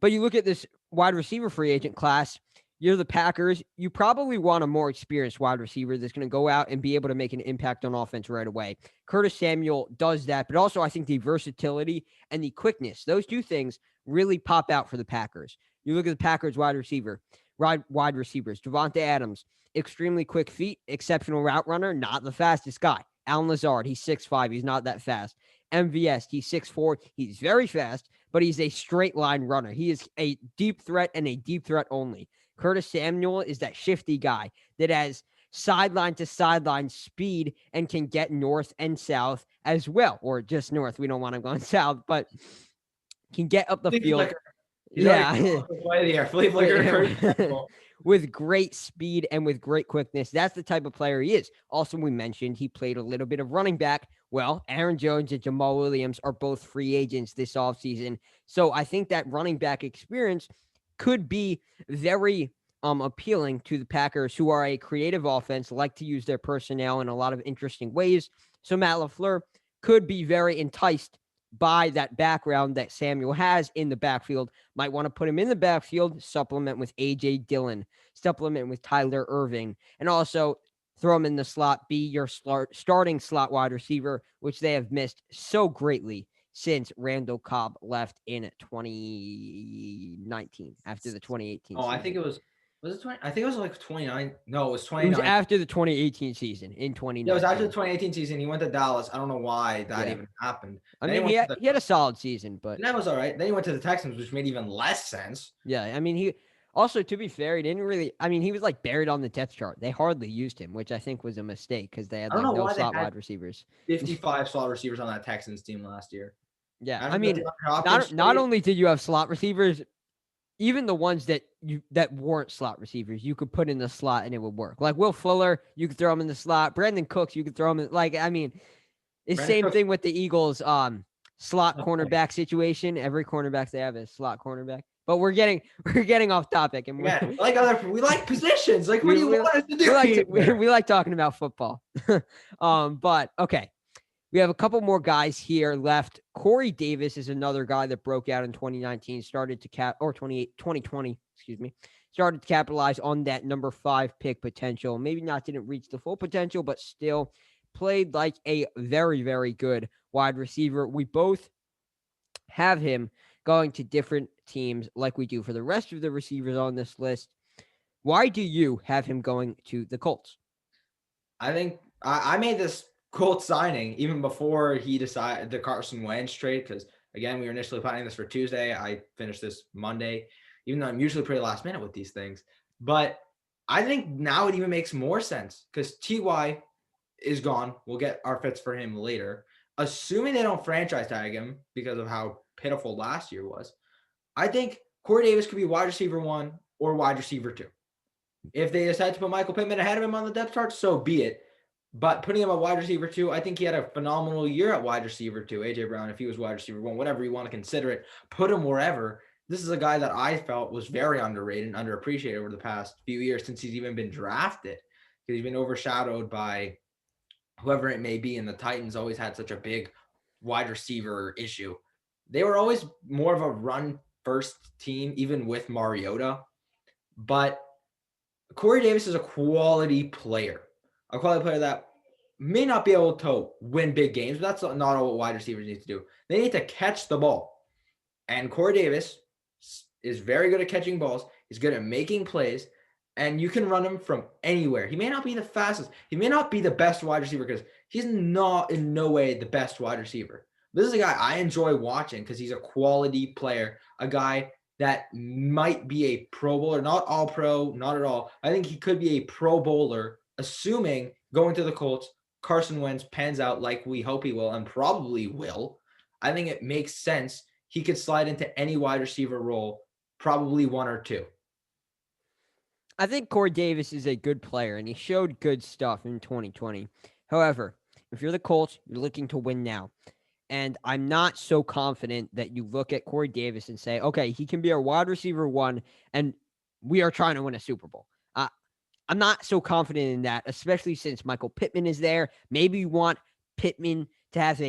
But you look at this wide receiver free agent class, you're the Packers, you probably want a more experienced wide receiver that's going to go out and be able to make an impact on offense right away. Curtis Samuel does that, but also I think the versatility and the quickness, those 2 things really pop out for the Packers. You look at the Packers wide receivers, Devontae Adams, extremely quick feet, exceptional route runner, not the fastest guy. Allen Lazard, he's 6'5", he's not that fast. MVS, he's 6'4", he's very fast, but he's a straight line runner. He is a deep threat and a deep threat only. Curtis Samuel is that shifty guy that has sideline to sideline speed and can get north and south as well, or just north. We don't want him going south, but can get up the field. With great speed and with great quickness. That's the type of player he is. Also, we mentioned he played a little bit of running back. Well, Aaron Jones and Jamal Williams are both free agents this offseason. So I think that running back experience could be very appealing to the Packers, who are a creative offense, like to use their personnel in a lot of interesting ways. So Matt LaFleur could be very enticed by that background that Samuel has in the backfield. Might want to put him in the backfield, supplement with A.J. Dillon, supplement with Tyler Irving, and also throw him in the slot, be your starting slot wide receiver, which they have missed so greatly since Randall Cobb left in 2019 after the 2018 season. I think it was it 20? I think it was like 29. No, it was 29. It was after the 2018 season in 2019. Yeah, it was after the 2018 season. He went to Dallas. I don't know why that even happened. I mean, he had a solid season, but that was all right. Then he went to the Texans, which made even less sense. Yeah, I mean, he also, to be fair, he didn't really. I mean, he was like buried on the depth chart. They hardly used him, which I think was a mistake because they had like no slot wide receivers. 55 slot receivers on that Texans team last year. Yeah, I mean, not only did you have slot receivers, even the ones that weren't slot receivers, you could put in the slot and it would work. Like Will Fuller, you could throw him in the slot. Brandon Cooks, you could throw him in. Like, I mean, it's the same thing with the Eagles slot cornerback situation. Every cornerback they have is slot cornerback. But we're getting off topic, and we like positions. Like, what do you want us to do? We like talking about football. But okay. We have a couple more guys here left. Corey Davis is another guy that broke out in 2019, started to 2020, started to capitalize on that number 5 pick potential. Maybe didn't reach the full potential, but still played like a very, very good wide receiver. We both have him going to different teams like we do for the rest of the receivers on this list. Why do you have him going to the Colts? I think I made this Colts signing even before he decided the Carson Wentz trade, because again, we were initially planning this for Tuesday. I finished this Monday, even though I'm usually pretty last minute with these things. But I think now it even makes more sense because T.Y. is gone. We'll get our fits for him later. Assuming they don't franchise tag him because of how pitiful last year was, I think Corey Davis could be wide receiver 1 or wide receiver 2. If they decide to put Michael Pittman ahead of him on the depth chart, so be it. But putting him at wide receiver 2, I think he had a phenomenal year at wide receiver 2. A.J. Brown, if he was wide receiver 1, whatever you want to consider it, put him wherever. This is a guy that I felt was very underrated and underappreciated over the past few years since he's even been drafted. Because he's been overshadowed by whoever it may be, and the Titans always had such a big wide receiver issue. They were always more of a run-first team, even with Mariota. But Corey Davis is a quality player that may not be able to win big games, but that's not all what wide receivers need to do. They need to catch the ball. And Corey Davis is very good at catching balls. He's good at making plays. And you can run him from anywhere. He may not be the fastest. He may not be the best wide receiver because he's not in no way the best wide receiver. This is a guy I enjoy watching because he's a quality player, a guy that might be a Pro Bowler, not all pro, not at all. I think he could be a Pro Bowler, assuming going to the Colts, Carson Wentz pans out like we hope he will and probably will. I think it makes sense. He could slide into any wide receiver role, probably one or two. I think Corey Davis is a good player, and he showed good stuff in 2020. However, if you're the Colts, you're looking to win now. And I'm not so confident that you look at Corey Davis and say, okay, he can be our wide receiver one, and we are trying to win a Super Bowl. I'm not so confident in that, especially since Michael Pittman is there. Maybe you want Pittman to have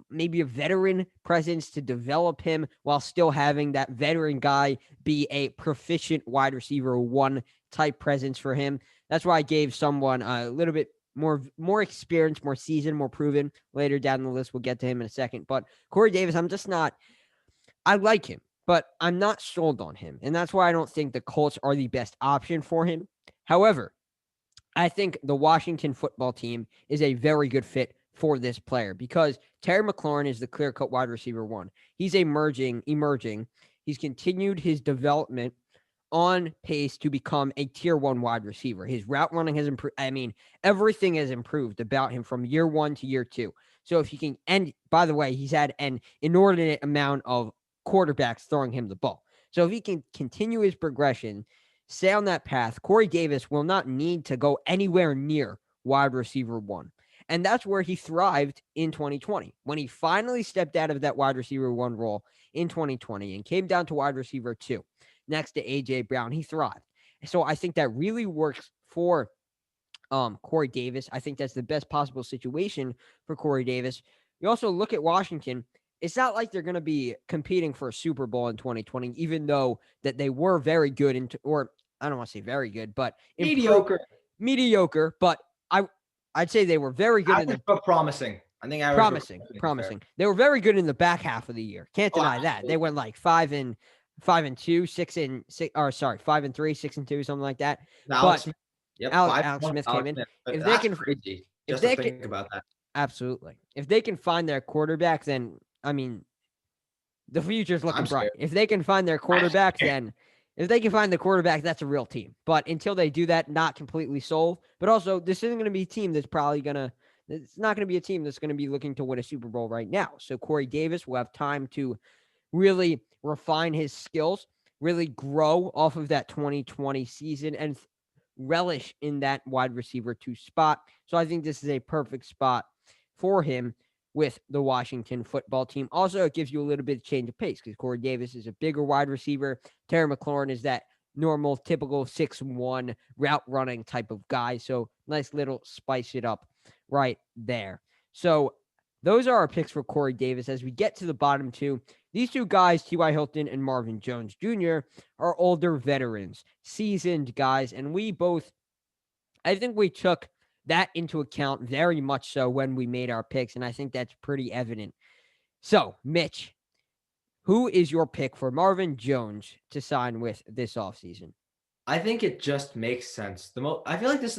maybe a veteran presence to develop him while still having that veteran guy be a proficient wide receiver one type presence for him. That's why I gave someone a little bit more experience, more seasoned, more proven later down the list. We'll get to him in a second. But Corey Davis, I'm just not – I like him, but I'm not sold on him. And that's why I don't think the Colts are the best option for him. However, I think the Washington football team is a very good fit for this player because Terry McLaurin is the clear-cut wide receiver one. He's emerging. He's continued his development on pace to become a tier one wide receiver. His route running has improved. I mean, everything has improved about him from year one to year two. So if he can, and by the way, he's had an inordinate amount of quarterbacks throwing him the ball. So if he can continue his progression, stay on that path, Corey Davis will not need to go anywhere near wide receiver one. And that's where he thrived in 2020. When he finally stepped out of that wide receiver one role in 2020 and came down to wide receiver two next to A.J. Brown, he thrived. So I think that really works for Corey Davis. I think that's the best possible situation for Corey Davis. You also look at Washington. It's not like they're going to be competing for a Super Bowl in 2020, even though that they were very good, or I don't want to say very good, but mediocre. But I'd say they were very good but promising. I think promising. They were very good in the back half of the year. Can't deny that. They went like 5-2, 6-6, 5-3, 6-2, something like that. Alex Smith came in. If they can, crazy. Just to think about that. Absolutely. If they can find their quarterback, then I mean, the future's looking bright. If they can find their quarterback, if they can find the quarterback, that's a real team. But until they do that, not completely sold. But also, this isn't going to be a team that's it's not going to be a team that's going to be looking to win a Super Bowl right now. So Corey Davis will have time to really refine his skills, really grow off of that 2020 season and relish in that wide receiver 2 spot. So I think this is a perfect spot for him with the Washington football team. Also, it gives you a little bit of change of pace because Corey Davis is a bigger wide receiver. Terry McLaurin is that normal, typical 6'1" route running type of guy. So nice little spice it up right there. So those are our picks for Corey Davis. As we get to the bottom two, these two guys, T.Y. Hilton and Marvin Jones Jr., are older veterans, seasoned guys. And I think we took that into account very much so when we made our picks, and I think that's pretty evident. So, Mitch, who is your pick for Marvin Jones to sign with this offseason? I think it just makes sense. I feel like this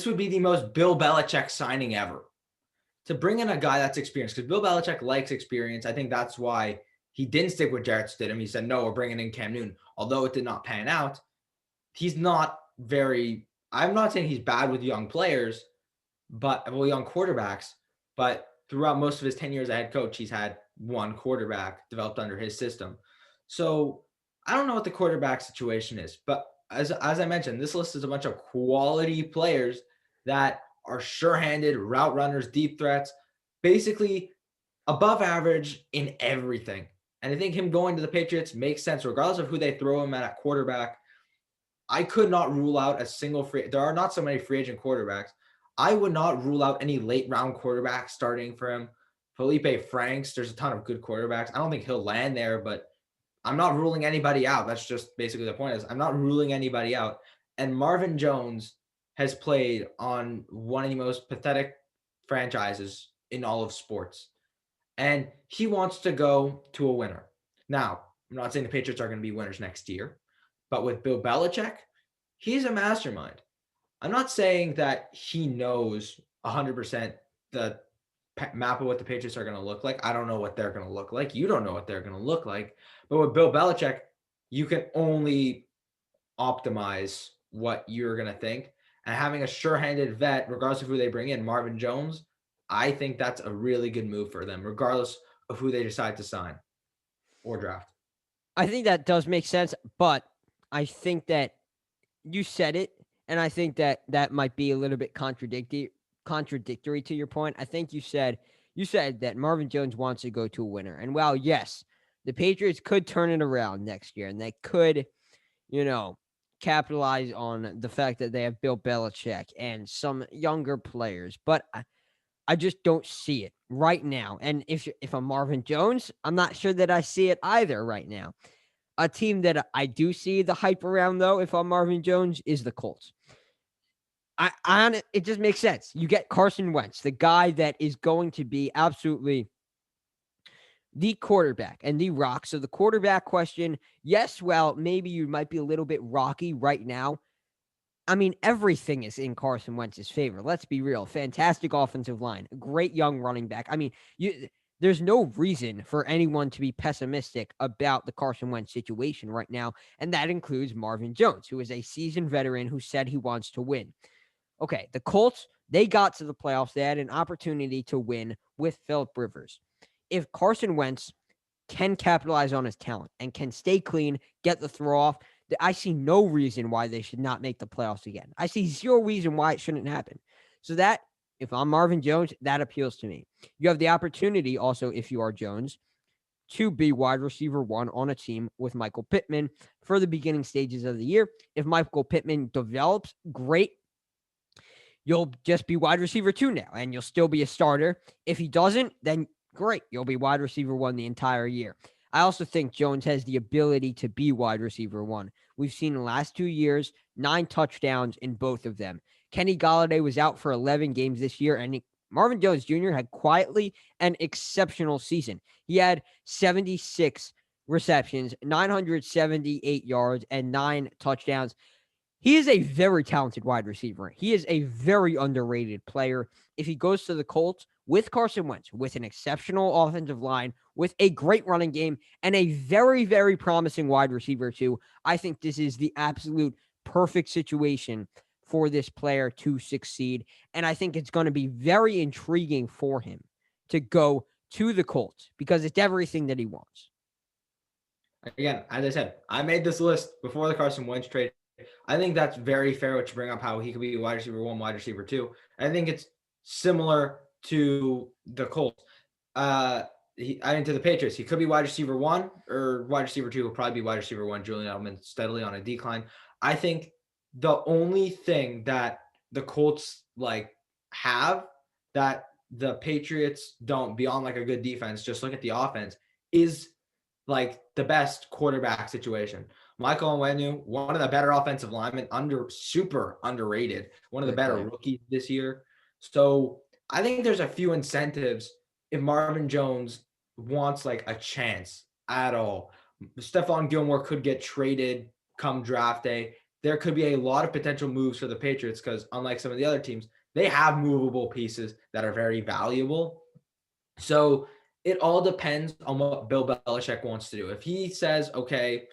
would be the most Bill Belichick signing ever. To bring in a guy that's experienced, because Bill Belichick likes experience. I think that's why he didn't stick with Jarrett Stidham. He said, no, we're bringing in Cam Newton. Although it did not pan out, I'm not saying he's bad with young players, young quarterbacks, but throughout most of his 10 years as head coach, he's had one quarterback developed under his system. So I don't know what the quarterback situation is, but as I mentioned, this list is a bunch of quality players that are sure-handed, route runners, deep threats, basically above average in everything. And I think him going to the Patriots makes sense, regardless of who they throw him at quarterback. I could not rule out there are not so many free agent quarterbacks. I would not rule out any late round quarterbacks starting for him. Felipe Franks, there's a ton of good quarterbacks. I don't think he'll land there, but I'm not ruling anybody out. That's just basically the point I'm not ruling anybody out. And Marvin Jones has played on one of the most pathetic franchises in all of sports. And he wants to go to a winner. Now, I'm not saying the Patriots are going to be winners next year, but with Bill Belichick, he's a mastermind. I'm not saying that he knows 100% the map of what the Patriots are going to look like. I don't know what they're going to look like. You don't know what they're going to look like. But with Bill Belichick, you can only optimize what you're going to think. And having a sure-handed vet, regardless of who they bring in, Marvin Jones, I think that's a really good move for them, regardless of who they decide to sign or draft. I think that does make sense, but I think that you said it, and I think that that might be a little bit contradictory to your point. I think you said that Marvin Jones wants to go to a winner. And while yes, the Patriots could turn it around next year and they could, capitalize on the fact that they have Bill Belichick and some younger players, but I just don't see it right now. And if I'm Marvin Jones, I'm not sure that I see it either right now. A team that I do see the hype around, though, if I'm Marvin Jones, is the Colts. It just makes sense. You get Carson Wentz, the guy that is going to be absolutely the quarterback and the rock. So the quarterback question, yes, well, maybe you might be a little bit rocky right now. I mean, everything is in Carson Wentz's favor. Let's be real. Fantastic offensive line, great young running back. I mean, there's no reason for anyone to be pessimistic about the Carson Wentz situation right now, and that includes Marvin Jones, who is a seasoned veteran who said he wants to win. Okay, the Colts, they got to the playoffs. They had an opportunity to win with Philip Rivers. If Carson Wentz can capitalize on his talent and can stay clean, get the throw off, I see no reason why they should not make the playoffs again. I see zero reason why it shouldn't happen. So that, if I'm Marvin Jones, that appeals to me. You have the opportunity also, if you are Jones, to be wide receiver one on a team with Michael Pittman for the beginning stages of the year. If Michael Pittman develops, great. You'll just be wide receiver two now, and you'll still be a starter. If he doesn't, then great. You'll be wide receiver one the entire year. I also think Jones has the ability to be wide receiver one. We've seen the last 2 years, 9 touchdowns in both of them. Kenny Golladay was out for 11 games this year, and Marvin Jones Jr. had quietly an exceptional season. He had 76 receptions, 978 yards, and 9 touchdowns. He is a very talented wide receiver. He is a very underrated player. If he goes to the Colts with Carson Wentz, with an exceptional offensive line, with a great running game, and a very, very promising wide receiver too, I think this is the absolute perfect situation for this player to succeed. And I think it's going to be very intriguing for him to go to the Colts because it's everything that he wants. Again, as I said, I made this list before the Carson Wentz trade. I think that's very fair to bring up how he could be wide receiver one, wide receiver two. I think it's similar to the Colts. To the Patriots, he could be wide receiver one or wide receiver two. Will probably be wide receiver one. Julian Edelman steadily on a decline. I think the only thing that the Colts have that the Patriots don't, beyond a good defense, just look at the offense, is the best quarterback situation. Michael Onwenu, one of the better offensive linemen, super underrated, one of the better rookies this year. So I think there's a few incentives if Marvin Jones wants a chance at all. Stephon Gilmore could get traded come draft day. There could be a lot of potential moves for the Patriots because unlike some of the other teams, they have movable pieces that are very valuable. So it all depends on what Bill Belichick wants to do. If he says, okay,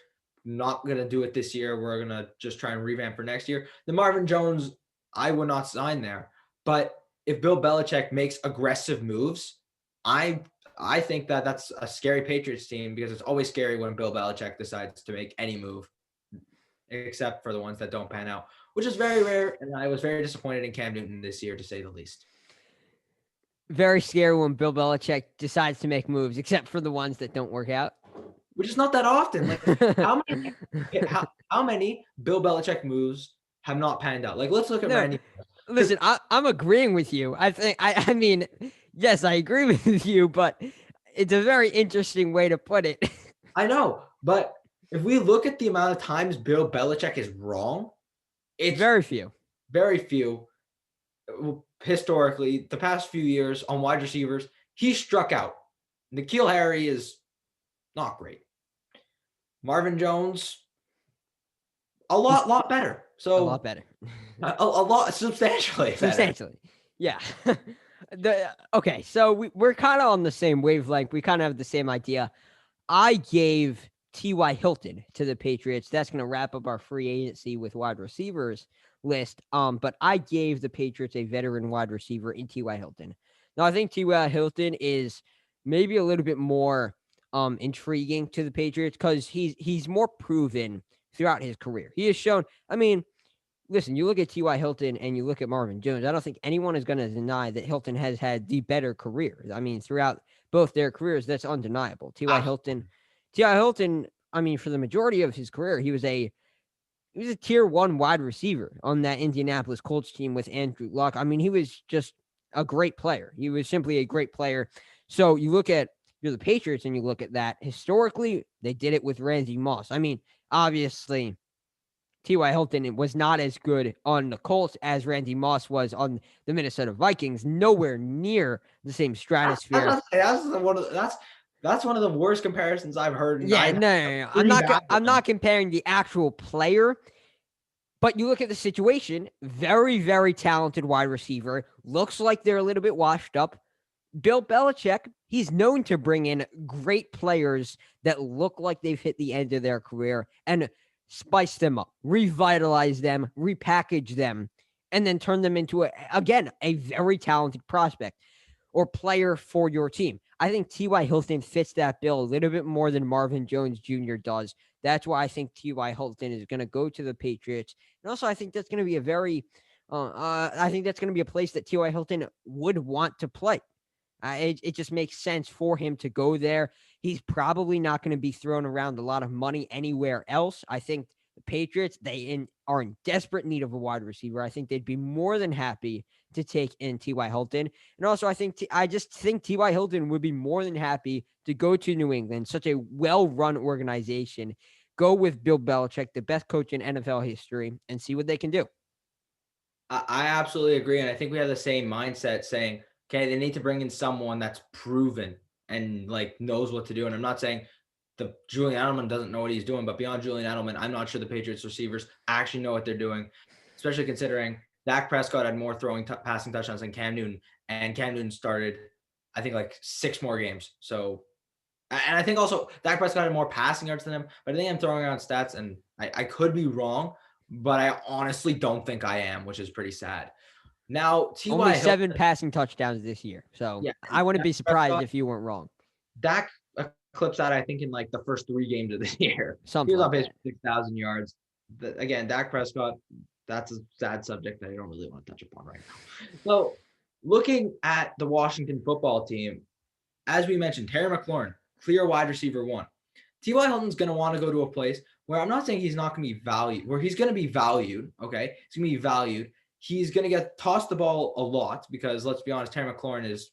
not going to do it this year, we're going to just try and revamp for next year, then Marvin Jones, I would not sign there. But if Bill Belichick makes aggressive moves, I think that that's a scary Patriots team because it's always scary when Bill Belichick decides to make any move, except for the ones that don't pan out, which is very rare. And I was very disappointed in Cam Newton this year, to say the least. Very scary when Bill Belichick decides to make moves, except for the ones that don't work out. Which is not that often. How many Bill Belichick moves have not panned out? Let's look at Randy. Listen, I'm agreeing with you. I mean, yes, I agree with you, but it's a very interesting way to put it. I know, but if we look at the amount of times Bill Belichick is wrong, it's very few. Very few. historically, the past few years on wide receivers, he struck out. N'Keal Harry is not great. Marvin Jones, a lot better. A lot So better. a lot substantially better. Substantially. Yeah. Okay, so we're kind of on the same wavelength. We kind of have the same idea. I gave T.Y. Hilton to the Patriots. That's going to wrap up our free agency with wide receivers list. But I gave the Patriots a veteran wide receiver in T.Y. Hilton. Now, I think T.Y. Hilton is maybe a little bit more intriguing to the Patriots because he's more proven throughout his career. He has shown, I mean, listen, you look at T.Y. Hilton and you look at Marvin Jones, I don't think anyone is going to deny that Hilton has had the better career. I mean, throughout both their careers, that's undeniable. T.Y. Hilton, I mean, for the majority of his career, he was a tier 1 wide receiver on that Indianapolis Colts team with Andrew Luck. I mean, he was just a great player. He was simply a great player. So you're the Patriots and you look at that. Historically, they did it with Randy Moss. I mean, obviously, T.Y. Hilton was not as good on the Colts as Randy Moss was on the Minnesota Vikings. Nowhere near the same stratosphere. That's one of the worst comparisons I've heard. And Yeah, no. I'm not comparing the actual player, but you look at the situation. Very, very talented wide receiver. Looks like they're a little bit washed up. Bill Belichick, he's known to bring in great players that look like they've hit the end of their career and spice them up, revitalize them, repackage them, and then turn them into, a very talented prospect or player for your team. I think T.Y. Hilton fits that bill a little bit more than Marvin Jones Jr. does. That's why I think T.Y. Hilton is going to go to the Patriots. And also, I think that's going to be a place that T.Y. Hilton would want to play. It just makes sense for him to go there. He's probably not going to be throwing around a lot of money anywhere else. I think the Patriots, are in desperate need of a wide receiver. I think they'd be more than happy to take in T.Y. Hilton. And also, I just think T.Y. Hilton would be more than happy to go to New England, such a well-run organization, go with Bill Belichick, the best coach in NFL history, and see what they can do. I absolutely agree. And I think we have the same mindset saying, okay, they need to bring in someone that's proven and like knows what to do. And I'm not saying the Julian Edelman doesn't know what he's doing, but beyond Julian Edelman, I'm not sure the Patriots receivers actually know what they're doing, especially considering Dak Prescott had more passing touchdowns than Cam Newton, and Cam Newton started, I think, like 6 more games. So, and I think also Dak Prescott had more passing yards than him, but I think I'm throwing around stats, and I could be wrong, but I honestly don't think I am, which is pretty sad. Now, T.Y. Only 7 passing touchdowns this year. So yeah, I wouldn't be surprised if you weren't wrong. Dak eclipsed that, I think, in like the first 3 games of the year. Something he was like on pace for 6,000 yards. Again, Dak Prescott, that's a sad subject that I don't really want to touch upon right now. So, looking at the Washington football team, as we mentioned, Terry McLaurin, clear wide receiver 1. T.Y. Hilton's going to want to go to a place where I'm not saying he's not going to be valued, where he's going to be valued, okay? He's going to be valued. He's going to get tossed the ball a lot because, let's be honest, Terry McLaurin is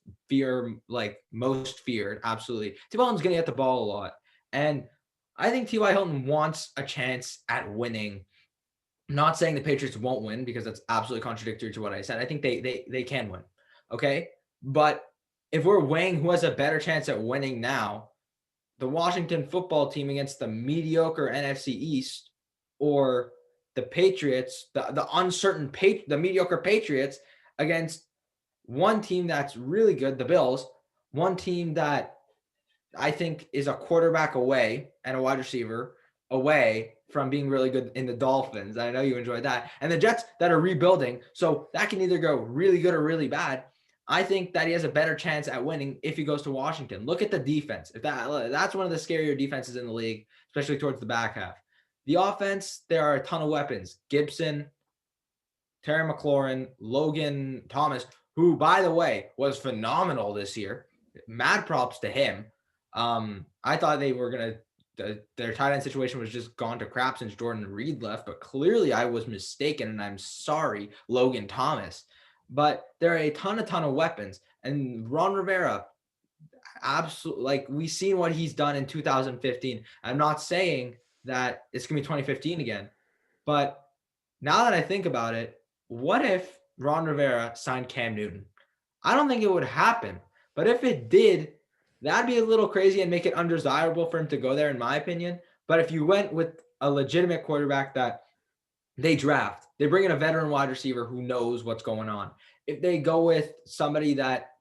most feared, absolutely. T.Y. Hilton's going to get the ball a lot. And I think T.Y. Hilton wants a chance at winning. I'm not saying the Patriots won't win because that's absolutely contradictory to what I said. I think they can win, okay? But if we're weighing who has a better chance at winning now, the Washington football team against the mediocre NFC East, or the Patriots, the mediocre Patriots against one team that's really good, the Bills, one team that I think is a quarterback away and a wide receiver away from being really good in the Dolphins. I know you enjoyed that. And the Jets that are rebuilding. So that can either go really good or really bad. I think that he has a better chance at winning if he goes to Washington. Look at the defense. If that's one of the scarier defenses in the league, especially towards the back half. The offense, there are a ton of weapons. Gibson, Terry McLaurin, Logan Thomas, who, by the way, was phenomenal this year. Mad props to him. I thought they were going to, their tight end situation was just gone to crap since Jordan Reed left, but clearly I was mistaken, and I'm sorry, Logan Thomas. But there are a ton of weapons. And Ron Rivera, absolutely, we've seen what he's done in 2015. I'm not saying that it's going to be 2015 again. But now that I think about it, what if Ron Rivera signed Cam Newton. I don't think it would happen. But if it did, that'd be a little crazy and make it undesirable for him to go there, in my opinion. But if you went with a legitimate quarterback that they draft, they bring in a veteran wide receiver who knows what's going on. If they go with somebody that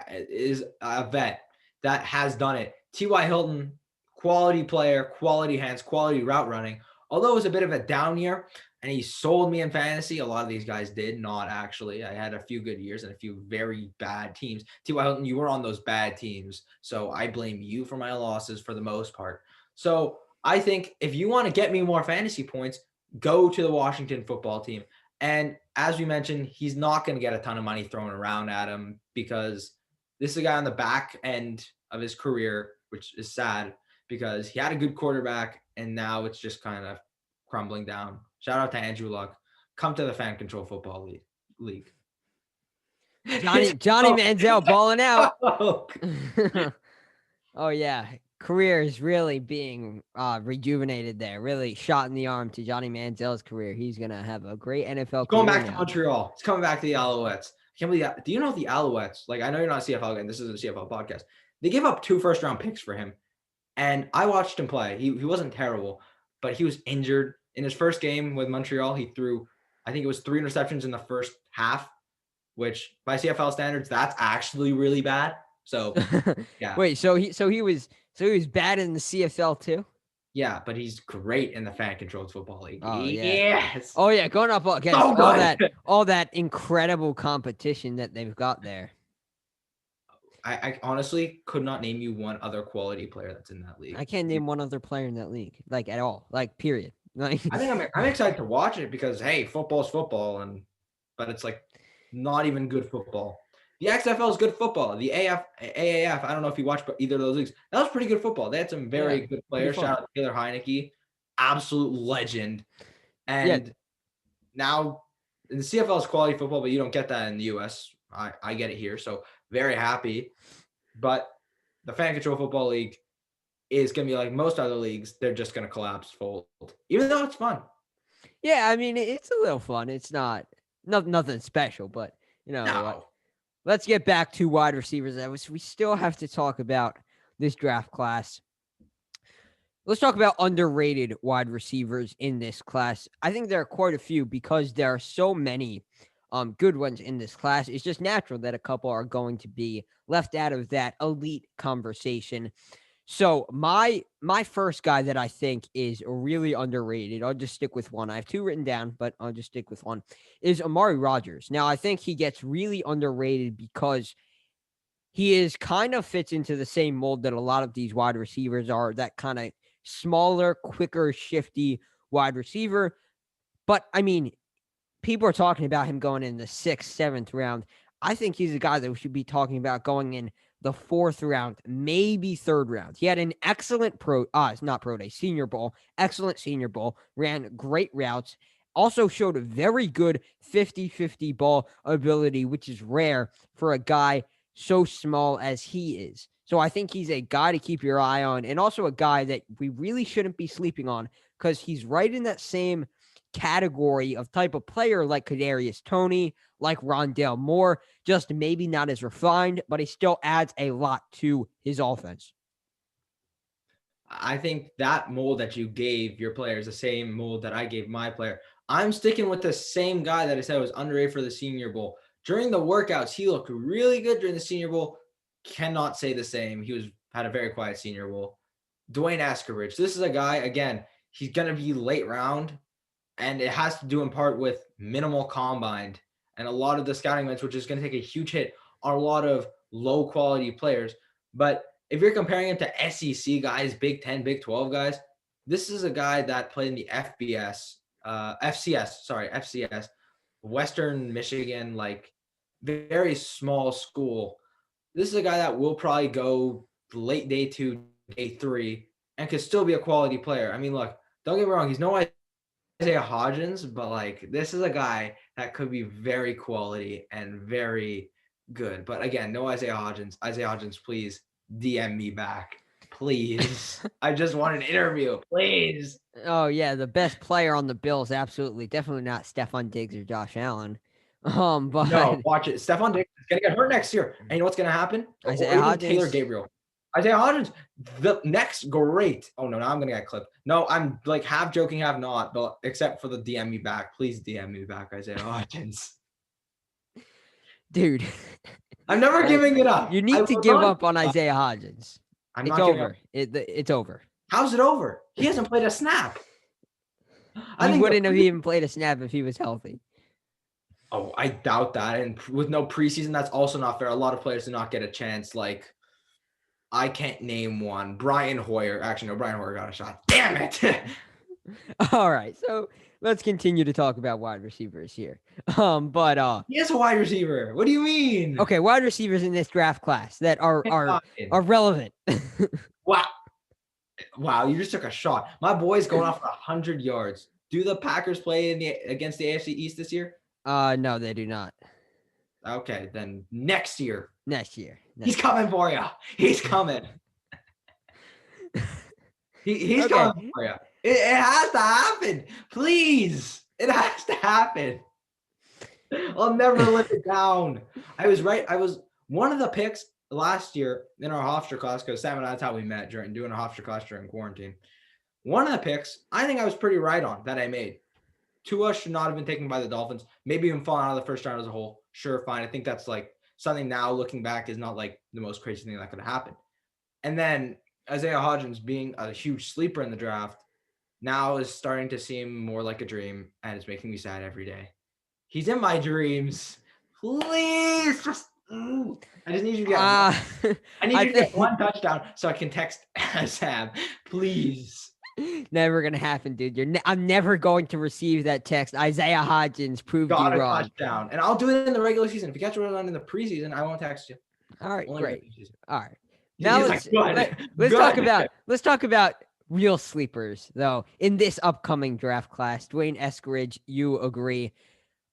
is a vet that has done it, T.Y. Hilton, quality player, quality hands, quality route running. Although it was a bit of a down year and he sold me in fantasy, a lot of these guys did not actually. I had a few good years and a few very bad teams. T.Y. Hilton, you were on those bad teams. So I blame you for my losses for the most part. So I think if you want to get me more fantasy points, go to the Washington football team. And as we mentioned, he's not going to get a ton of money thrown around at him because this is a guy on the back end of his career, which is sad because he had a good quarterback and now it's just kind of crumbling down. Shout out to Andrew Luck. Come to the Fan Control Football League. Johnny Manziel balling out. Oh yeah, career is really being rejuvenated there. Really shot in the arm to Johnny Manziel's career. He's gonna have a great NFL Going career back now. to Montreal. He's coming back to the Alouettes. I can't believe that. Do you know the Alouettes? Like, I know you're not a CFL guy, and this isn't a CFL podcast. They gave up 2 first-round picks for him, and I watched him play. He wasn't terrible, but he was injured. In his first game with Montreal, he threw, I think it was 3 interceptions in the first half, which by CFL standards, that's actually really bad. So, yeah. Wait, so he was bad in the CFL too? Yeah, but he's great in the Fan Controlled Football League. Oh yeah. Yes. Oh yeah, going up against all that incredible competition that they've got there. I honestly could not name you one other quality player that's in that league. I can't name one other player in that league, like at all, like period. Like I think I'm excited to watch it because hey, football's football, but it's like not even good football. The XFL is good football. The AAF, I don't know if you watched either of those leagues. That was pretty good football. They had some very good players. Shout out to Taylor Heineke, absolute legend. And now in the CFL is quality football, but you don't get that in the US. I get it here, so very happy. But the Fan Control Football League is going to be like most other leagues. They're just going to collapse, fold, even though it's fun. Yeah, I mean, it's a little fun. It's nothing special, but you know what? Let's get back to wide receivers. We still have to talk about this draft class. Let's talk about underrated wide receivers in this class. I think there are quite a few because there are so many good ones in this class. It's just natural that a couple are going to be left out of that elite conversation. So my first guy that I think is really underrated, I'll just stick with one. I have 2 written down, but I'll just stick with one, is Amari Rodgers. Now, I think he gets really underrated because he is kind of fits into the same mold that a lot of these wide receivers are, that kind of smaller, quicker, shifty wide receiver. But, I mean, people are talking about him going in the 6th, 7th round. I think he's a guy that we should be talking about going in the 4th round, maybe 3rd round. He had an excellent Senior Bowl, excellent Senior Bowl, ran great routes, also showed a very good 50-50 ball ability, which is rare for a guy so small as he is. So I think he's a guy to keep your eye on, and also a guy that we really shouldn't be sleeping on because he's right in that same category of type of player like Kadarius Toney, like Rondale Moore, just maybe not as refined, but he still adds a lot to his offense. I think that mold that you gave your player is the same mold that I gave my player. I'm sticking with the same guy that I said was underrated for the Senior Bowl. During the workouts, he looked really good during the Senior Bowl. Cannot say the same. He had a very quiet Senior Bowl. Dwayne Eskridge. This is a guy, again, he's going to be late round. And it has to do in part with minimal combine and a lot of the scouting events, which is going to take a huge hit on a lot of low quality players. But if you're comparing him to SEC guys, Big 10, Big 12 guys, this is a guy that played in the FCS, Western Michigan, like very small school. This is a guy that will probably go late day 2, day 3, and could still be a quality player. I mean, look, don't get me wrong. He's no Isaiah Hodgins, but like this is a guy that could be very quality and very good. But again, no Isaiah Hodgins. Isaiah Hodgins, please DM me back. Please. I just want an interview. Please. Oh, yeah. The best player on the Bills, absolutely. Definitely not Stephon Diggs or Josh Allen. But No, watch it. Stephon Diggs is gonna get hurt next year, and you know what's gonna happen? Isaiah Or even Hodgins. Taylor Gabriel. Isaiah Hodgins, the next great. Oh no, now I'm gonna get clipped. No, I'm like half joking, half not. But except for the DM me back, please DM me back, Isaiah Hodgins. Dude, I'm never giving it up. you I need to will give not up on give it up. Isaiah Hodgins. I'm It's not giving up. over. It's over. How's it over? He hasn't played a snap. I He think wouldn't have even played a snap if he was healthy. Oh, I doubt that. And with no preseason, that's also not fair. A lot of players do not get a chance. Like, I can't name one. Brian Hoyer. Actually, no, Brian Hoyer got a shot. Damn it. All right, so let's continue to talk about wide receivers here. He is a wide receiver. What do you mean? Okay, wide receivers in this draft class that are relevant. Wow. Wow, you just took a shot. My boy's going off for 100 yards. Do the Packers play against the AFC East this year? No, they do not. Okay, then next year. Next year. He's coming for you. He's coming. He's Okay. coming for you. It has to happen. Please. It has to happen. I'll never let it down. I was right. I was one of the picks last year in our Hofstra class, because Sam and I, that's how we met during doing a Hofstra class during quarantine. One of the picks, I think I was pretty right on that I made. Tua should not have been taken by the Dolphins. Maybe even fallen out of the first round as a whole. Sure, fine. I think that's like something now looking back is not like the most crazy thing that could have happened. And then Isaiah Hodgins being a huge sleeper in the draft now is starting to seem more like a dream, and it's making me sad every day. He's in my dreams. Please, just I just need you to get I need you to get one touchdown so I can text Sam. Please. Never gonna happen, dude. I'm never going to receive that text. Isaiah Hodgins proved you wrong. Touchdown, and I'll do it in the regular season. If you catch it in the preseason, I won't text you. All right, Only great. All right, now let's talk about real sleepers though in this upcoming draft class. Dwayne Eskridge, you agree?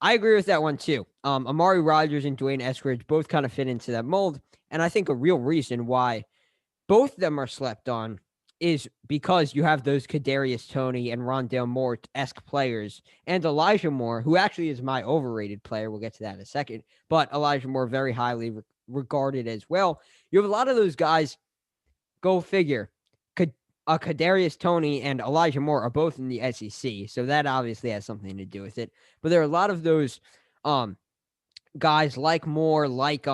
I agree with that one too. Amari Rodgers and Dwayne Eskridge both kind of fit into that mold, and I think a real reason why both of them are slept on is because you have those Kadarius Toney and Rondale Moore-esque players, and Elijah Moore, who actually is my overrated player. We'll get to that in a second, but Elijah Moore very highly regarded as well. You have a lot of those guys. Go figure. Kadarius Toney and Elijah Moore are both in the SEC, so that obviously has something to do with it. But there are a lot of those guys like Moore, like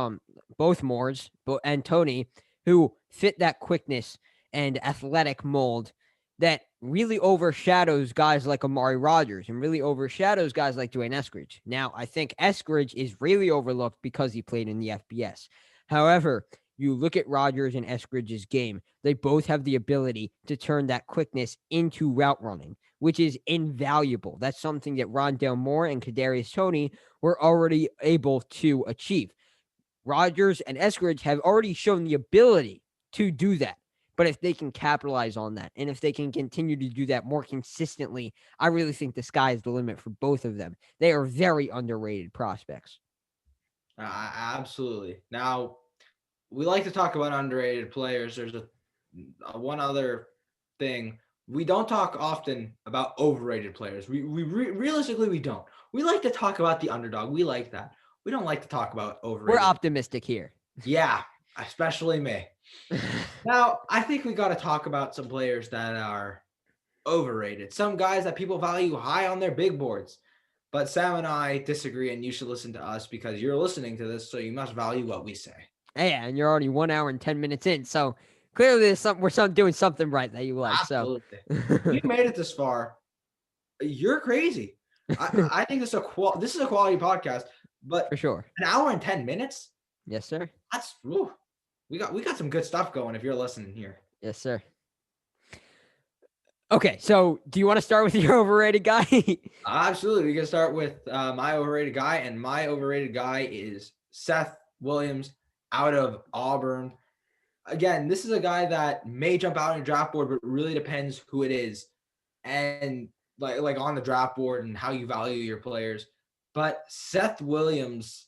both Moores and Toney, who fit that quickness and athletic mold that really overshadows guys like Amari Rodgers and really overshadows guys like Dwayne Eskridge. Now, I think Eskridge is really overlooked because he played in the FBS. However, you look at Rodgers and Eskridge's game, they both have the ability to turn that quickness into route running, which is invaluable. That's something that Rondale Moore and Kadarius Toney were already able to achieve. Rodgers and Eskridge have already shown the ability to do that. But if they can capitalize on that, and if they can continue to do that more consistently, I really think the sky is the limit for both of them. They are very underrated prospects. Absolutely. Now, we like to talk about underrated players. There's one other thing. We don't talk often about overrated players. Realistically, we don't. We like to talk about the underdog. We like that. We don't like to talk about overrated. We're optimistic here. Yeah, especially me. Now, I think we got to talk about some players that are overrated. Some guys that people value high on their big boards. But Sam and I disagree, and you should listen to us because you're listening to this, so you must value what we say. Yeah, and you're already 1 hour and 10 minutes in, so clearly there's we're doing something right that you like. Absolutely. So you made it this far. You're crazy. I think this is a quality podcast, but for sure, an hour and 10 minutes. Yes, sir. That's we got some good stuff going. If you're listening here, yes, sir. Okay, so do you want to start with your overrated guy? Absolutely. We can start with my overrated guy, and my overrated guy is Seth Williams out of Auburn. Again, this is a guy that may jump out on your draft board, but really depends who it is and like on the draft board and how you value your players. But Seth Williams,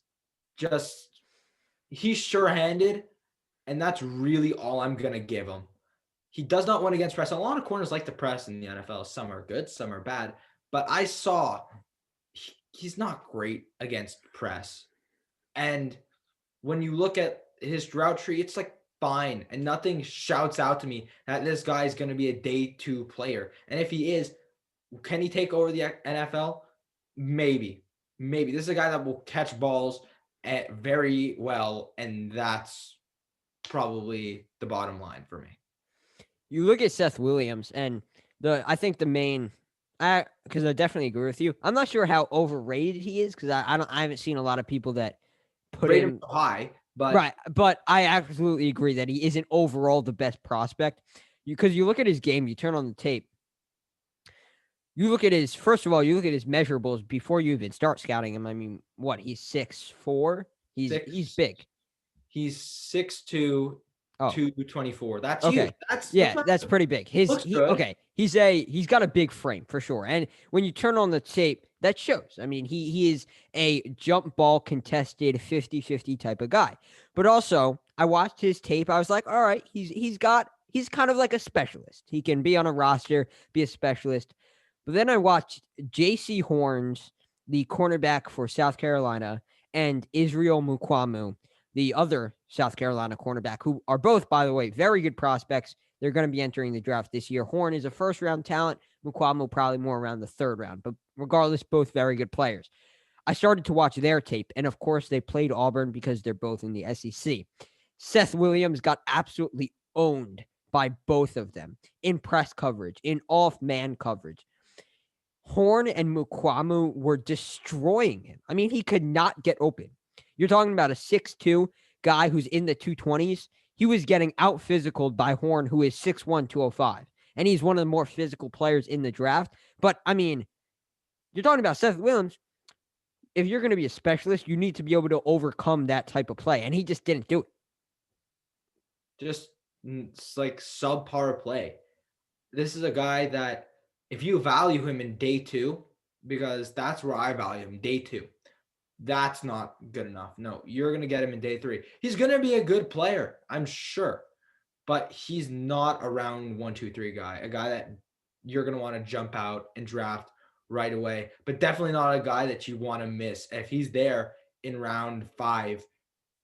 he's sure-handed, and that's really all I'm going to give him. He does not win against press. A lot of corners like to press in the NFL. Some are good, some are bad. But I saw he's not great against press. And when you look at his route tree, it's like fine. And nothing shouts out to me that this guy is going to be a day 2 player. And if he is, can he take over the NFL? Maybe. Maybe. This is a guy that will catch balls very well. And that's probably the bottom line for me. You look at Seth Williams, and I think the main, because I definitely agree with you. I'm not sure how overrated he is because I haven't seen a lot of people that put Rate him him high, but right. But I absolutely agree that he isn't overall the best prospect. Because you look at his game, you turn on the tape, you look at his first of all, you look at his measurables before you even start scouting him. I mean, what, he's 6'4"? He's big. He's 6'2", Oh, 224. That's huge. okay. That's Yeah, not, that's pretty big. looks good. Okay. He's got a big frame for sure. And when you turn on the tape, that shows. I mean, he is a jump ball contested 50-50 type of guy. But also, I watched his tape. I was like, all right, he's kind of like a specialist. He can be on a roster, be a specialist. But then I watched J.C. Horns, the cornerback for South Carolina, and Israel Mukwamu, the other South Carolina cornerback, who are both, by the way, very good prospects. They're going to be entering the draft this year. Horn is a first-round talent. Mukwamu probably more around the third round. But regardless, both very good players. I started to watch their tape, and of course, they played Auburn because they're both in the SEC. Seth Williams got absolutely owned by both of them in press coverage, in off-man coverage. Horn and Mukwamu were destroying him. I mean, he could not get open. You're talking about a 6'2" guy who's in the 220s. He was getting out physicaled by Horn, who is 6'1", 205. And he's one of the more physical players in the draft. But, I mean, you're talking about Seth Williams. If you're going to be a specialist, you need to be able to overcome that type of play. And he just didn't do it. Just it's like subpar play. This is a guy that if you value him in day 2, because that's where I value him, day 2, that's not good enough. No, you're going to get him in day 3. He's going to be a good player, I'm sure, but he's not a round 1, 2, 3 guy, a guy that you're going to want to jump out and draft right away, but definitely not a guy that you want to miss. If he's there in round 5,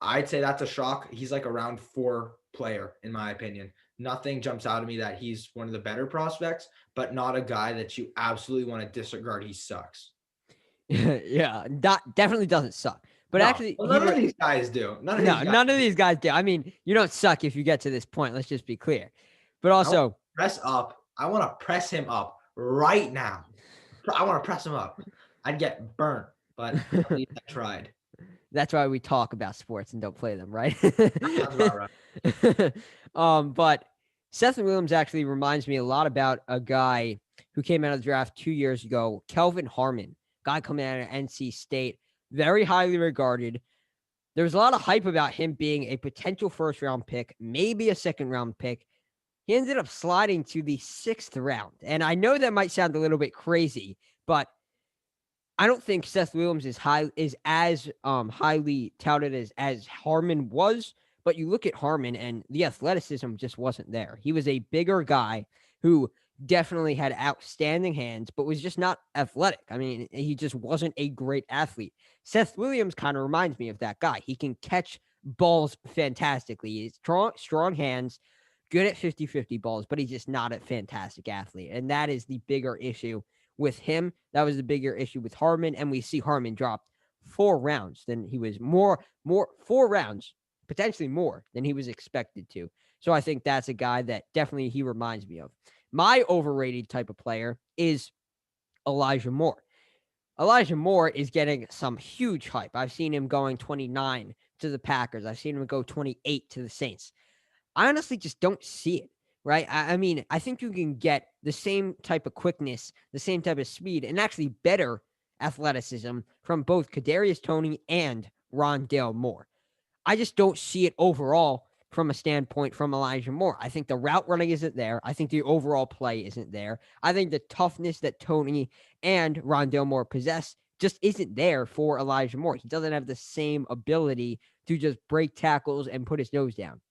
I'd say that's a shock. He's like a round 4 player, in my opinion. Nothing jumps out at me that he's one of the better prospects, but not a guy that you absolutely want to disregard. He sucks. Yeah, that definitely doesn't suck. But No, actually, well, none of these guys do. none of these guys do. I mean, you don't suck if you get to this point. Let's just be clear. But I want to also, press up. I want to press him up right now. I want to press him up. I'd get burnt, but at least I tried. that's why we talk about sports and don't play them, right? That's about right. But Seth Williams actually reminds me a lot about a guy who came out of the draft 2 years ago, Kelvin Harmon, guy coming out of NC State, very highly regarded. There was a lot of hype about him being a potential first-round pick, maybe a second-round pick. He ended up sliding to the 6th round. And I know that might sound a little bit crazy, but I don't think Seth Williams is as highly touted as Harmon was. But you look at Harmon and the athleticism just wasn't there. He was a bigger guy who definitely had outstanding hands, but was just not athletic. I mean, he just wasn't a great athlete. Seth Williams kind of reminds me of that guy. He can catch balls fantastically. He's strong hands, good at 50-50 balls, but he's just not a fantastic athlete. And that is the bigger issue with him. That was the bigger issue with Harmon. And we see Harmon drop 4 rounds than he was 4 rounds, potentially more than he was expected to. So I think that's a guy that definitely he reminds me of. My overrated type of player is Elijah Moore. Elijah Moore is getting some huge hype. I've seen him going 29 to the Packers. I've seen him go 28 to the Saints. I honestly just don't see it, right? I mean, I think you can get the same type of quickness, the same type of speed, and actually better athleticism from both Kadarius Toney and Rondale Moore. I just don't see it overall from a standpoint from Elijah Moore. I think the route running isn't there. I think the overall play isn't there. I think the toughness that Toney and Rondale Moore possess just isn't there for Elijah Moore. He doesn't have the same ability to just break tackles and put his nose down.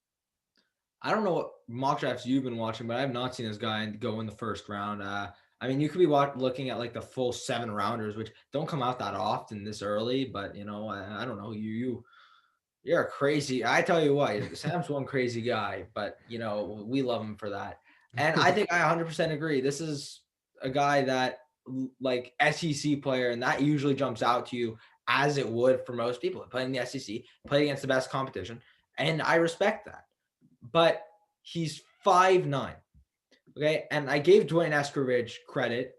I don't know what mock drafts you've been watching, but I have not seen this guy go in the first round. I mean, you could be looking at like the full 7 rounders, which don't come out that often this early. But I don't know. You're a crazy. I tell you what, Sam's one crazy guy, but we love him for that. And I think I 100% agree. This is a guy that like SEC player, and that usually jumps out to you as it would for most people. Playing the SEC, play against the best competition, and I respect that. But he's 5'9". Okay, and I gave Dwayne Eskridge credit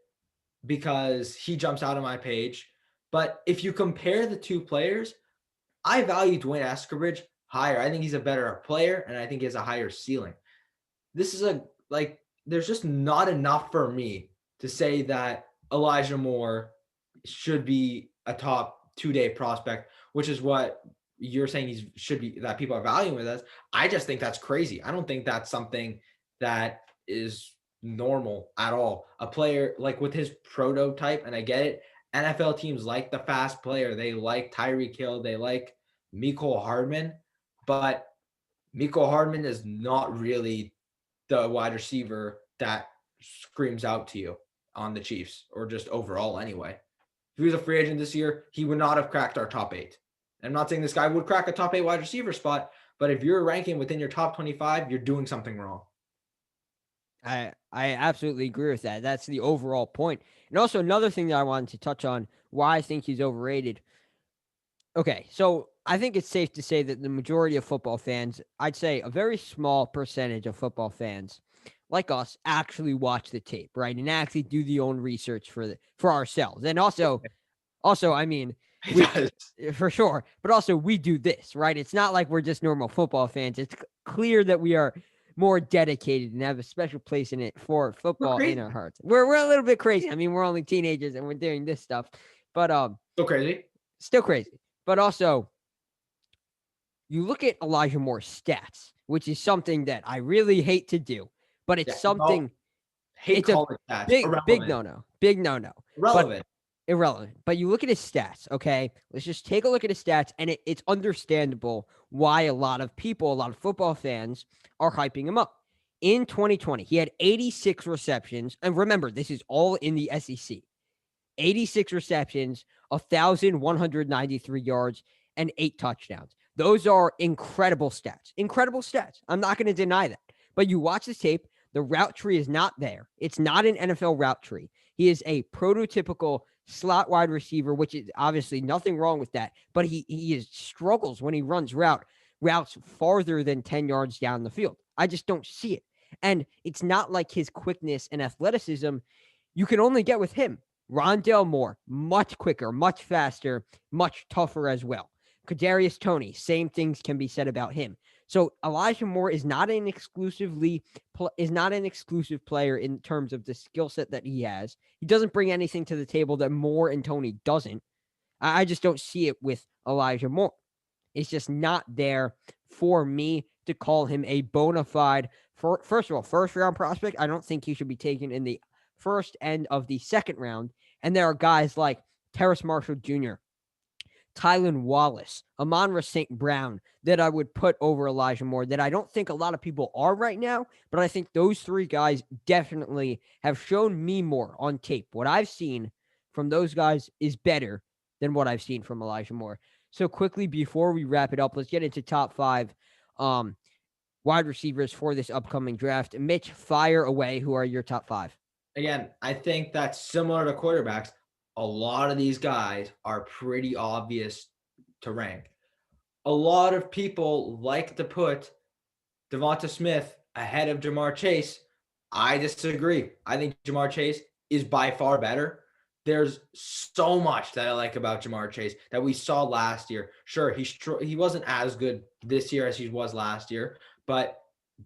because he jumps out on my page. But if you compare the two players, I value Dwayne Eskridge higher. I think he's a better player, and I think he has a higher ceiling. This is there's just not enough for me to say that Elijah Moore should be a top 2-day prospect, which is what you're saying he should be, that people are valuing with us. I just think that's crazy. I don't think that's something that is normal at all. A player like with his prototype, and I get it, NFL teams like the fast player. They like Tyreek Hill. They like Mecole Hardman, but Mecole Hardman is not really the wide receiver that screams out to you on the Chiefs, or just overall anyway. If he was a free agent this year, he would not have cracked our top 8. I'm not saying this guy would crack a top 8 wide receiver spot, but if you're ranking within your top 25, you're doing something wrong. I absolutely agree with that. That's the overall point. And also another thing that I wanted to touch on, why I think he's overrated. Okay, so I think it's safe to say that the majority of football fans, I'd say a very small percentage of football fans like us, actually watch the tape, right? And actually do the own research for ourselves. And also, I mean, we, for sure, but also we do this, right? It's not like we're just normal football fans. It's clear that we are more dedicated and have a special place in it for football in our hearts. We're a little bit crazy. I mean, we're only teenagers and we're doing this stuff, but still crazy. But also, you look at Elijah Moore's stats, which is something that I really hate to do, but it's something. It's a big no-no. Big no-no. Irrelevant. But you look at his stats, okay? Let's just take a look at his stats, and it's understandable why a lot of football fans are hyping him up. In 2020, he had 86 receptions. And remember, this is all in the SEC. 86 receptions, 1,193 yards, and 8 touchdowns. Those are incredible stats. Incredible stats. I'm not going to deny that. But you watch this tape, the route tree is not there. It's not an NFL route tree. He is a prototypical slot wide receiver, which is obviously nothing wrong with that. But he struggles when he runs routes farther than 10 yards down the field. I just don't see it. And it's not like his quickness and athleticism you can only get with him. Rondale Moore, much quicker, much faster, much tougher as well. Kadarius Toney, same things can be said about him. So Elijah Moore is not an exclusive player in terms of the skill set that he has. He doesn't bring anything to the table that Moore and Toney doesn't. I just don't see it with Elijah Moore. It's just not there for me to call him a bona fide, first of all, first-round prospect. I don't think he should be taken in the first end of the second round. And there are guys like Terrace Marshall Jr., Tylan Wallace, Amon-Ra St. Brown that I would put over Elijah Moore that I don't think a lot of people are right now, but I think those 3 guys definitely have shown me more on tape. What I've seen from those guys is better than what I've seen from Elijah Moore. So quickly, before we wrap it up, let's get into top 5 wide receivers for this upcoming draft. Mitch, fire away. Who are your top 5? Again, I think that's similar to quarterbacks. A lot of these guys are pretty obvious to rank. A lot of people like to put Devonta Smith ahead of Jamar Chase. I disagree. I think Jamar Chase is by far better. There's so much that I like about Jamar Chase that we saw last year. Sure, he wasn't as good this year as he was last year, but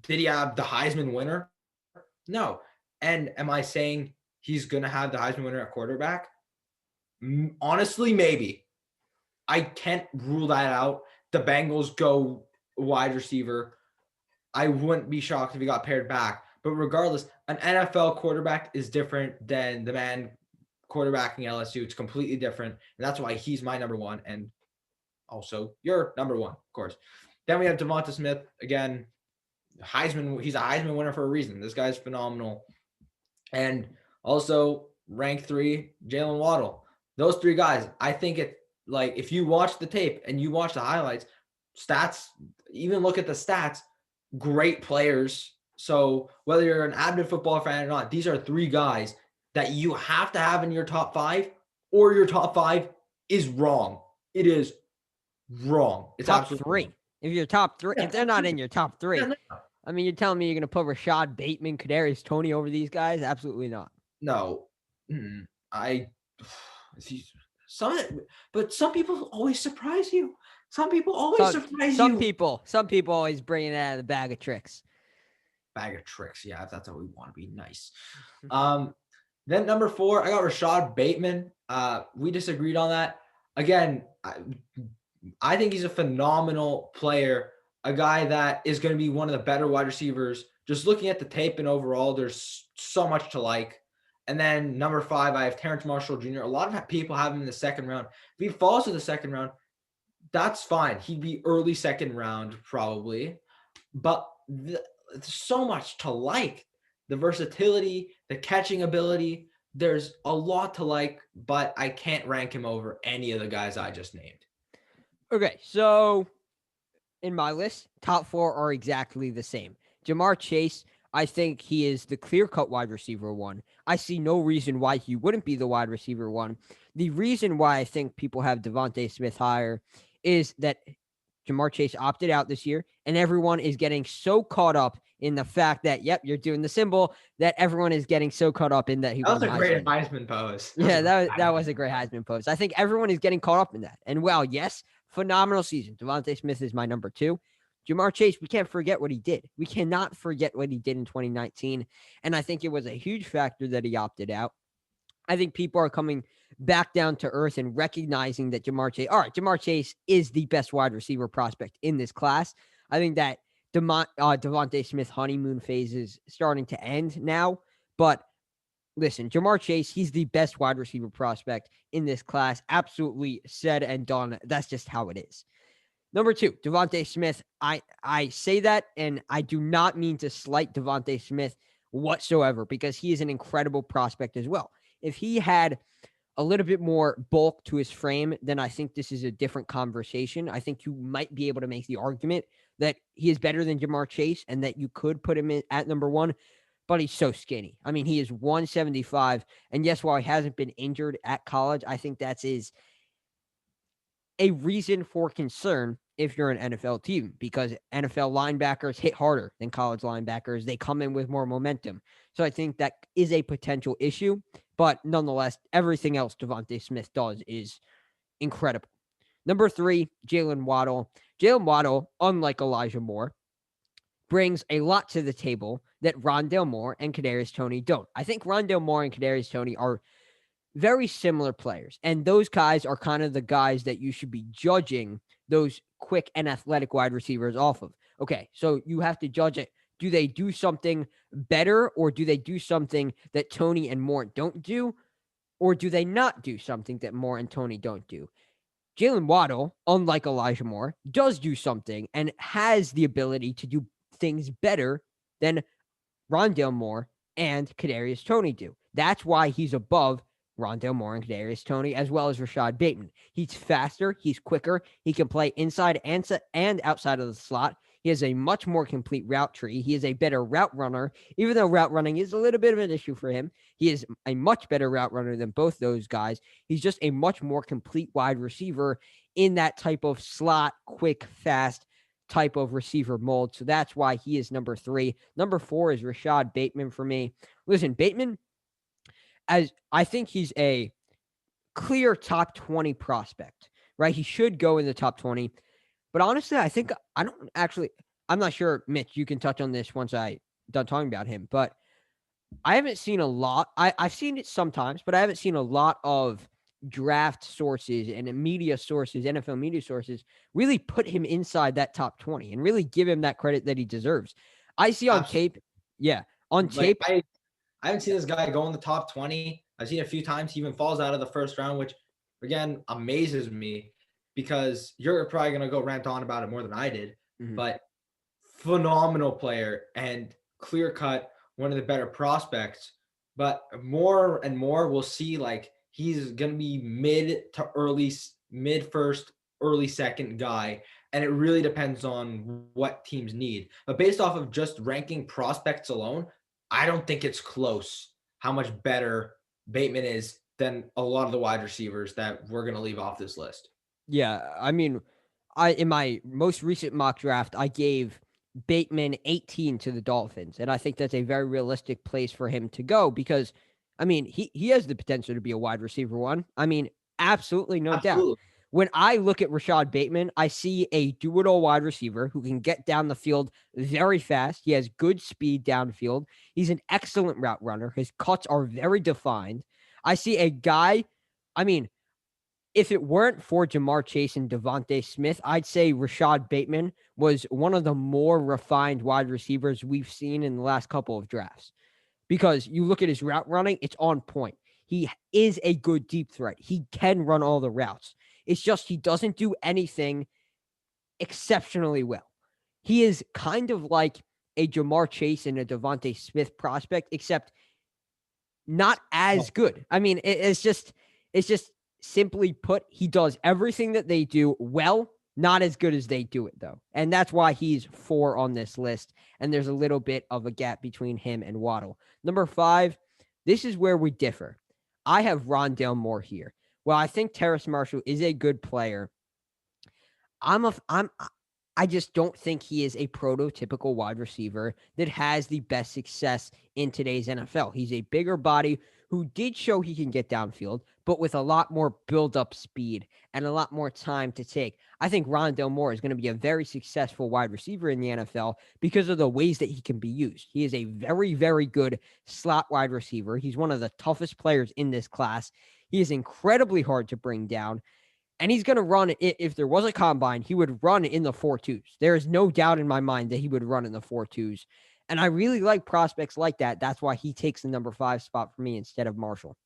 did he have the Heisman winner? No. And am I saying he's going to have the Heisman winner at quarterback? Honestly, maybe. I can't rule that out. The Bengals go wide receiver. I wouldn't be shocked if he got paired back. But regardless, an NFL quarterback is different than the man quarterbacking LSU. It's completely different. And that's why he's my number 1. And also your number 1, of course. Then we have Devonta Smith. Again, Heisman. He's a Heisman winner for a reason. This guy's phenomenal. And Also, rank 3, Jalen Waddle. Those 3 guys, I think it like if you watch the tape and you watch the highlights, stats, even look at the stats, great players. So whether you're an avid football fan or not, these are 3 guys that you have to have in your top 5, or your top 5 is wrong. It is wrong. It's Top absolutely wrong. three. If you're top three, Yeah, if they're top not 3. in your top Yeah, three, no. I mean, you're telling me you're going to put Rashad Bateman, Kadarius Toney over these guys? Absolutely not. No. I some but some people always surprise you. Some people always So surprise you. some people always bring it out of the bag of tricks. Bag of tricks, yeah, if that's how we want to be nice. Then number 4, I got Rashad Bateman. We disagreed on that. Again, I think he's a phenomenal player, a guy that is going to be one of the better wide receivers. Just looking at the tape and overall, there's so much to like. And then number 5, I have Terrence Marshall Jr. A lot of people have him in the second round. If he falls to the second round, that's fine. He'd be early second round probably. But there's so much to like. The versatility, the catching ability, there's a lot to like, but I can't rank him over any of the guys I just named. Okay, so in my list, top 4 are exactly the same. Jamar Chase, I think he is the clear-cut wide receiver 1. I see no reason why he wouldn't be the wide receiver 1. The reason why I think people have Devontae Smith higher is that Jamar Chase opted out this year, and everyone is getting so caught up in the fact that, yep, you're doing the symbol, that everyone is getting so caught up in that he That won was a great Heisman. Heisman pose. Yeah, that was a great Heisman pose. I think everyone is getting caught up in that. And well, yes, phenomenal season. Devontae Smith is my number 2. Jamar Chase, we can't forget what he did. We cannot forget what he did in 2019. And I think it was a huge factor that he opted out. I think people are coming back down to earth and recognizing that Jamar Chase is the best wide receiver prospect in this class. I think that Devontae Smith honeymoon phase is starting to end now. But listen, Jamar Chase, he's the best wide receiver prospect in this class. Absolutely said and done. That's just how it is. Number 2, Devontae Smith. I say that, and I do not mean to slight Devontae Smith whatsoever, because he is an incredible prospect as well. If he had a little bit more bulk to his frame, then I think this is a different conversation. I think you might be able to make the argument that he is better than Jamar Chase and that you could put him in at number 1, but he's so skinny. I mean, he is 175, and yes, while he hasn't been injured at college, I think that is a reason for concern if you're an NFL team, because NFL linebackers hit harder than college linebackers. They come in with more momentum. So I think that is a potential issue. But nonetheless, everything else Devontae Smith does is incredible. Number 3, Jalen Waddle. Jalen Waddle, unlike Elijah Moore, brings a lot to the table that Rondale Moore and Kadarius Toney don't. I think Rondale Moore and Kadarius Toney are very similar players. And those guys are kind of the guys that you should be judging those quick and athletic wide receivers off of. Okay, so you have to judge it. Do they do something better, or do they do something that Toney and Moore don't do? Or do they not do something that Moore and Toney don't do? Jalen Waddle, unlike Elijah Moore, does do something and has the ability to do things better than Rondale Moore and Kadarius Toney do. That's why he's above Rondale Moore and Kadarius Toney, as well as Rashad Bateman. He's faster. He's quicker. He can play inside and outside of the slot. He has a much more complete route tree. He is a better route runner, even though route running is a little bit of an issue for him. He is a much better route runner than both those guys. He's just a much more complete wide receiver in that type of slot, quick, fast type of receiver mold. So that's why he is number 3. Number 4 is Rashad Bateman for me. Listen, Bateman, as I think he's a clear top 20 prospect, right? He should go in the top 20. But honestly, I'm not sure, Mitch, you can touch on this once I done talking about him, but I haven't seen a lot. I've seen it sometimes, but I haven't seen a lot of draft sources and media sources, NFL media sources, really put him inside that top 20 and really give him that credit that he deserves. I see on Absolutely. tape. Yeah. On Like tape. I haven't seen this guy go in the top 20. I've seen a few times he even falls out of the first round, which again amazes me because you're probably gonna go rant on about it more than I did. Mhm. But phenomenal player and clear cut, one of the better prospects. but more and more we'll see like he's going to be mid first, early second guy. And it really depends on what teams need. But based off of just ranking prospects alone, I don't think it's close how much better Bateman is than a lot of the wide receivers that we're going to leave off this list. Yeah, I mean, I in my most recent mock draft, I gave Bateman 18 to the Dolphins, and I think that's a very realistic place for him to go because, I mean, he has the potential to be a wide receiver one. I mean, absolutely no doubt. Absolutely. When I look at Rashad Bateman, I see a do-it-all wide receiver who can get down the field very fast. He has good speed downfield. He's an excellent route runner. His cuts are very defined. I see a guy, I mean, if it weren't for Jamar Chase and Devontae Smith, I'd say Rashad Bateman was one of the more refined wide receivers we've seen in the last couple of drafts. Because you look at his route running, it's on point. He is a good deep threat. He can run all the routes. It's just he doesn't do anything exceptionally well. He is kind of like a Jamar Chase and a Devontae Smith prospect, except not as good. I mean, it's just simply put, he does everything that they do well, not as good as they do it though. And that's why he's 4 on this list. And there's a little bit of a gap between him and Waddle. Number 5, this is where we differ. I have Rondale Moore here. Well, I think Terrace Marshall is a good player. I just don't think he is a prototypical wide receiver that has the best success in today's NFL. He's a bigger body who did show he can get downfield, but with a lot more build-up speed and a lot more time to take. I think Rondale Moore is going to be a very successful wide receiver in the NFL because of the ways that he can be used. He is a very, very good slot wide receiver. He's one of the toughest players in this class. He is incredibly hard to bring down. And he's going to run, if there was a combine, he would run in the 4.2s. There is no doubt in my mind that he would run in the 4.2s. And I really like prospects like that. That's why he takes the number 5 spot for me instead of Marshall.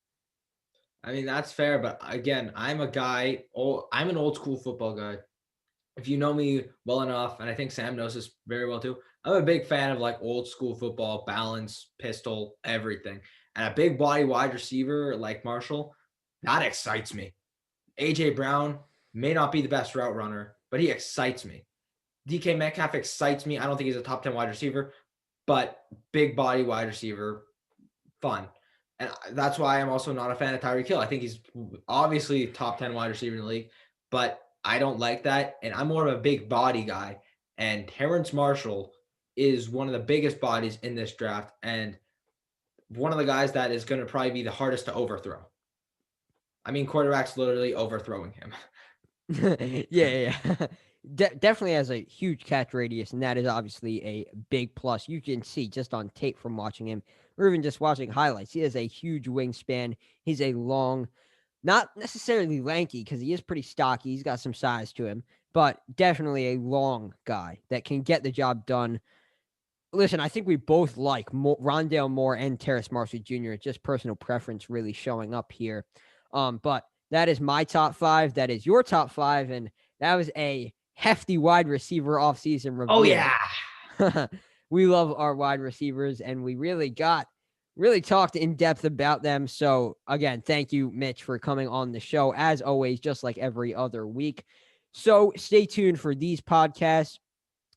I mean, that's fair. But again, I'm an old school football guy. If you know me well enough, and I think Sam knows this very well too, I'm a big fan of like old school football, balance, pistol, everything. And a big body wide receiver like Marshall, that excites me. AJ Brown may not be the best route runner, but he excites me. DK Metcalf excites me. I don't think he's a top 10 wide receiver, but big body wide receiver, fun. And that's why I'm also not a fan of Tyreek Hill. I think he's obviously top 10 wide receiver in the league, but I don't like that. And I'm more of a big body guy. And Terrence Marshall is one of the biggest bodies in this draft and one of the guys that is going to probably be the hardest to overthrow. I mean, quarterback's literally overthrowing him. Yeah. Definitely has a huge catch radius, and that is obviously a big plus. You can see just on tape from watching him, or even just watching highlights. He has a huge wingspan. He's a long, not necessarily lanky, because he is pretty stocky. He's got some size to him, but definitely a long guy that can get the job done. Listen, I think we both like Rondale Moore and Terrace Marshall Jr. It's just personal preference really showing up here. But that is my top 5. That is your top 5. And that was a hefty wide receiver offseason review. Oh, yeah. We love our wide receivers, and we really talked in depth about them. So, again, thank you, Mitch, for coming on the show, as always, just like every other week. So stay tuned for these podcasts.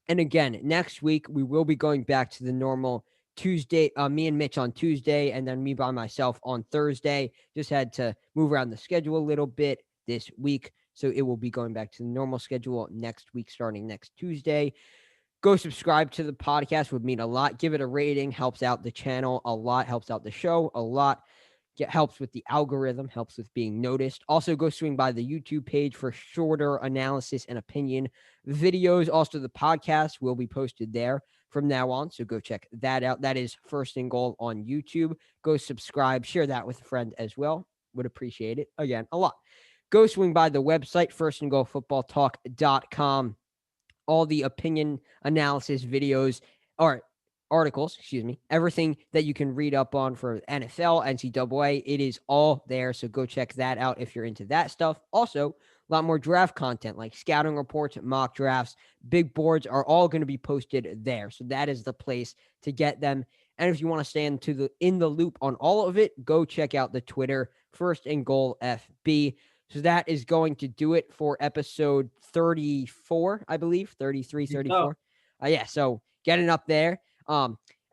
And again, next week, we will be going back to the normal Tuesday, me and Mitch on Tuesday, and then me by myself on Thursday. Just had to move around the schedule a little bit this week. So it will be going back to the normal schedule next week, starting next Tuesday. Go subscribe to the podcast, would mean a lot. Give it a rating, helps out the channel a lot, helps out the show a lot. Helps with the algorithm, helps with being noticed. Also, go swing by the YouTube page for shorter analysis and opinion videos. Also, the podcast will be posted there from now on, so go check that out. That is First and Goal on YouTube. Go subscribe, share that with a friend as well. Would appreciate it, again, a lot. Go swing by the website, firstandgoalfootballtalk.com. All the opinion analysis videos or articles, everything that you can read up on for NFL, NCAA, it is all there. So go check that out if you're into that stuff. Also, a lot more draft content like scouting reports, mock drafts, big boards are all going to be posted there. So that is the place to get them. And if you want to stay in the loop on all of it, go check out the Twitter, First and Goal FB. So that is going to do it for episode 34, I believe, 33, 34. Yeah, so getting up there.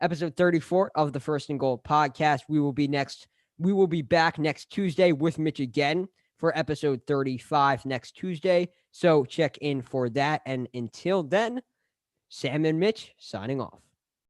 Episode 34 of the First and Goal podcast. We will be back next Tuesday with Mitch again for episode 35 next Tuesday. So check in for that. And until then, Sam and Mitch signing off.